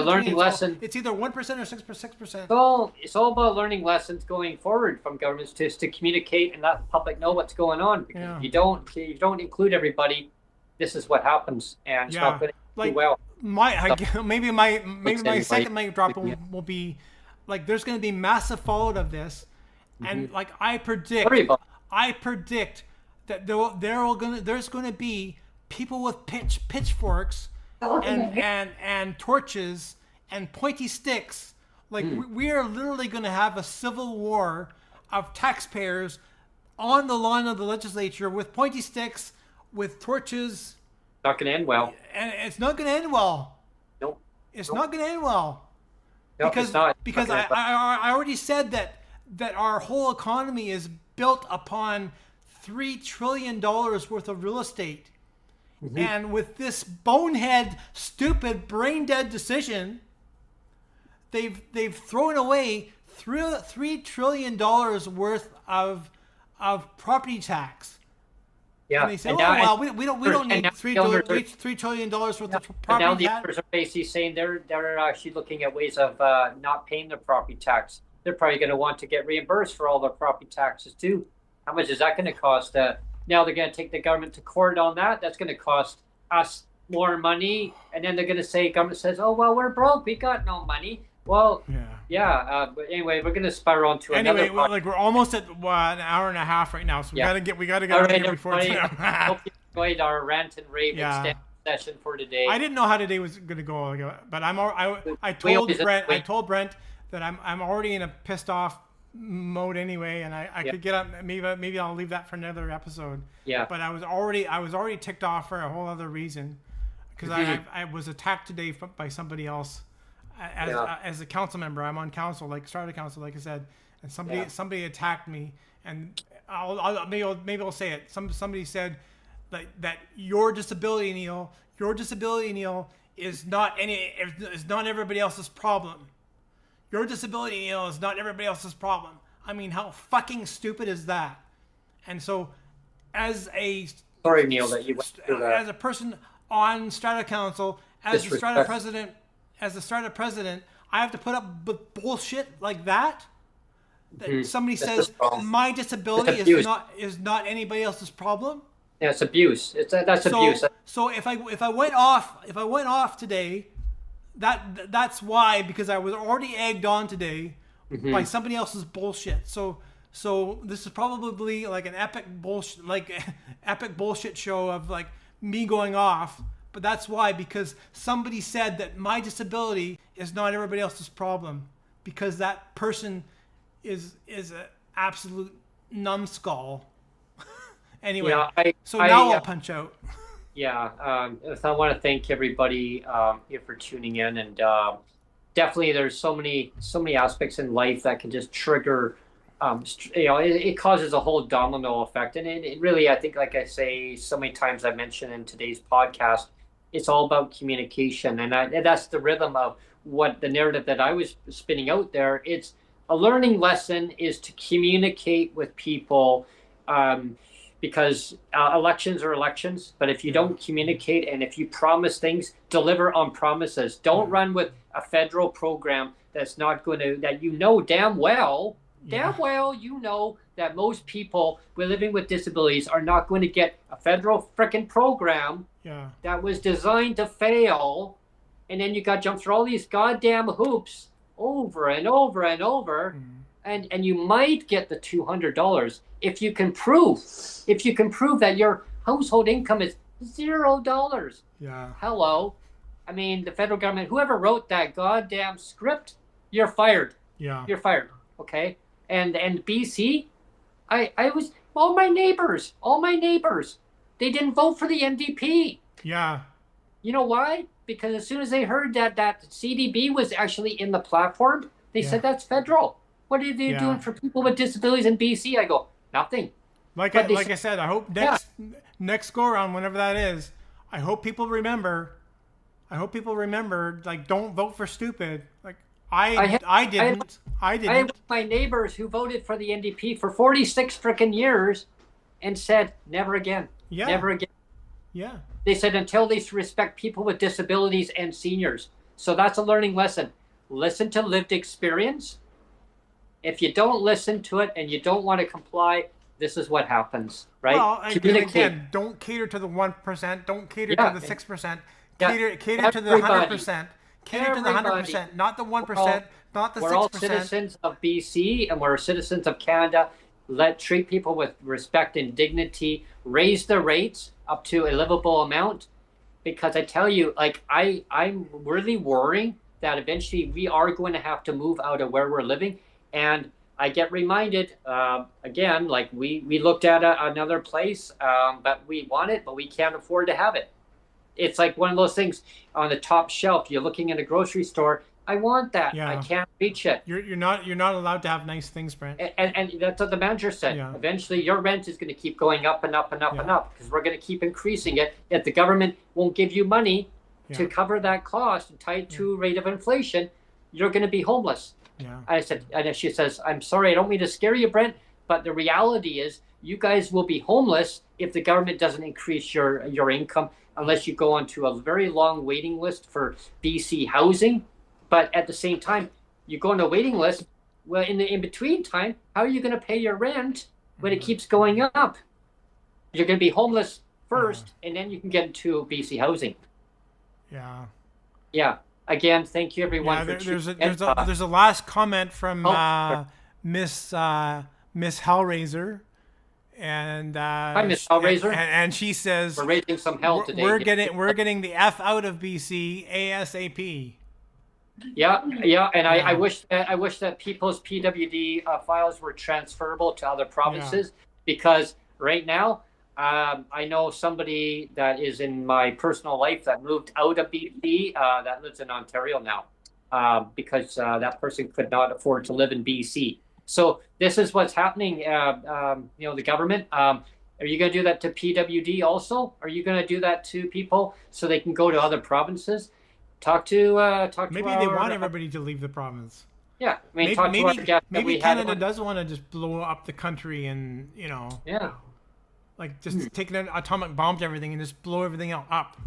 learning lesson. It's either 1% or 6%. It's all about learning lessons going forward from governments to communicate and let the public know what's going on. Because if you don't include everybody, this is what happens, and it's not going to do well. Maybe my second mic drop will be like there's going to be massive fallout of this, and like I predict that there's going to be people with pitchforks and torches and pointy sticks. Like we are literally going to have a civil war of taxpayers on the lawn of the legislature with pointy sticks, with torches. Not going to end well. And it's not going to end well. Nope. It's not going to end well. No, because it's not. Because I already said that our whole economy is built upon $3 trillion worth of real estate. Mm-hmm. And with this bonehead, stupid, brain-dead decision, they've thrown away $3 trillion worth of property tax. Yeah. And they say, we don't need $3 trillion worth of property tax. Now the owners are basically saying they're actually looking at ways of not paying their property tax. They're probably going to want to get reimbursed for all their property taxes too. How much is that going to cost? Now they're going to take the government to court on that. That's going to cost us more money. And then they're going to say, government says, oh, well, we're broke. We got no money. Well, but anyway, we're going to spiral on to another. Anyway, like we're almost at an hour and a half right now, so we got to get out of here before. Hope you enjoyed our rant and rave extended session for today. I didn't know how today was going to go, but I told Brent that I'm already in a pissed off mode anyway, and I could get up. Maybe I'll leave that for another episode. Yeah. But I was already ticked off for a whole other reason, because I was attacked today by somebody else. As a council member, I'm on council, like Strata Council, like I said, and somebody attacked me, and maybe I'll say it. Somebody said that your disability, Neil, is not everybody else's problem. Your disability, Neil, is not everybody else's problem. I mean, how fucking stupid is that? And so, sorry, Neil, that you went through that. As a person on Strata Council, as the Strata president, I have to put up with bullshit like that. That somebody says my disability is not anybody else's problem. Yeah, it's abuse. That's abuse. So if I went off today, that's why, because I was already egged on today by somebody else's bullshit. So So this is probably like an epic bullshit show of like me going off. But that's why, because somebody said that my disability is not everybody else's problem, because that person is an absolute numbskull. Anyway, Yeah, I'll punch out. Yeah, so I want to thank everybody here for tuning in, and definitely there's so many aspects in life that can just trigger. It causes a whole domino effect, and it really, I think, like I say so many times, I mentioned in today's podcast, it's all about communication, and that's the rhythm of what the narrative that I was spinning out there. It's a learning lesson is to communicate with people. Because elections are elections, but if you don't communicate and if you promise things, deliver on promises. Don't run with a federal program that's not going to, that damn well that most people living with disabilities are not going to get a federal frickin' program that was designed to fail. And then you got to jump through all these goddamn hoops over and over and over. And you might get the $200 if you can prove that your household income is $0. Yeah. Hello. I mean, the federal government, whoever wrote that goddamn script, you're fired. Yeah. You're fired. Okay. And BC, I was all my neighbors, they didn't vote for the NDP. Yeah. You know why? Because as soon as they heard that CDB was actually in the platform, they said that's federal. What are they doing for people with disabilities in BC? I go, nothing. Like I said, I hope next go around, whenever that is, I hope people remember. Like, don't vote for stupid. Like I didn't. I had my neighbors who voted for the NDP for 46 freaking years, and said never again. Yeah. Never again. Yeah. They said until they respect people with disabilities and seniors. So that's a learning lesson. Listen to lived experience. If you don't listen to it and you don't want to comply, this is what happens, right? Well, again, don't cater to the 1%. Don't cater to the 6%. Cater to the 100%. Cater to the 100%, not the 1%, not the 6%. We're all citizens of BC and we're citizens of Canada. Treat people with respect and dignity. Raise the rates up to a livable amount, because I tell you, like, I'm really worrying that eventually we are going to have to move out of where we're living. And I get reminded, again, like we looked at another place, but we want it, but we can't afford to have it. It's like one of those things on the top shelf. You're looking in a grocery store. I want that. Yeah. I can't reach it. You're not allowed to have nice things, Brent. And that's what the manager said. Yeah. Eventually, your rent is going to keep going up and up and up and up, because we're going to keep increasing it. If the government won't give you money to cover that cost and tie it to rate of inflation, you're going to be homeless. Yeah. I said, and she says, I'm sorry, I don't mean to scare you, Brent, but the reality is you guys will be homeless if the government doesn't increase your income, unless you go onto a very long waiting list for BC housing. But at the same time, you go on a waiting list. Well, in the in-between time, how are you going to pay your rent when it keeps going up? You're going to be homeless first, and then you can get into BC housing. Yeah. Yeah. Again, thank you everyone. Yeah, there's a last comment from Miss Hellraiser, and hi, Miss Hellraiser, and she says we're raising some hell today. We're getting the F out of BC ASAP. Yeah, and I wish that people's PWD files were transferable to other provinces, because right now I know somebody that is in my personal life that moved out of BC that lives in Ontario now, because that person could not afford to live in BC. So this is what's happening. The government. Are you going to do that to PWD also? Are you going to do that to people so they can go to other provinces? Maybe they want everybody to leave the province. Yeah, I mean, maybe Canada does want to just blow up the country, and like just take an atomic bomb to everything and just blow everything up.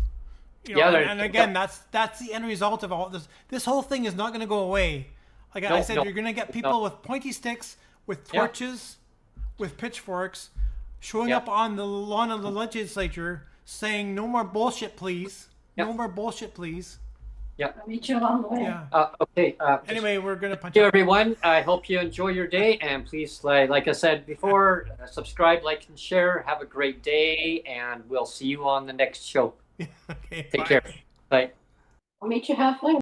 And again, that's the end result of all this. This whole thing is not going to go away. Like I said, you're going to get people with pointy sticks, with torches, with pitchforks, showing up on the lawn of the legislature saying, "No more bullshit, please. No more bullshit, please." Yeah. I'll meet you along the way. Yeah. Okay. Anyway, we're gonna punch. Thank you, everyone. I hope you enjoy your day, and please, like I said before, subscribe, like, and share. Have a great day, and we'll see you on the next show. Okay. Take care. Bye. I'll meet you halfway.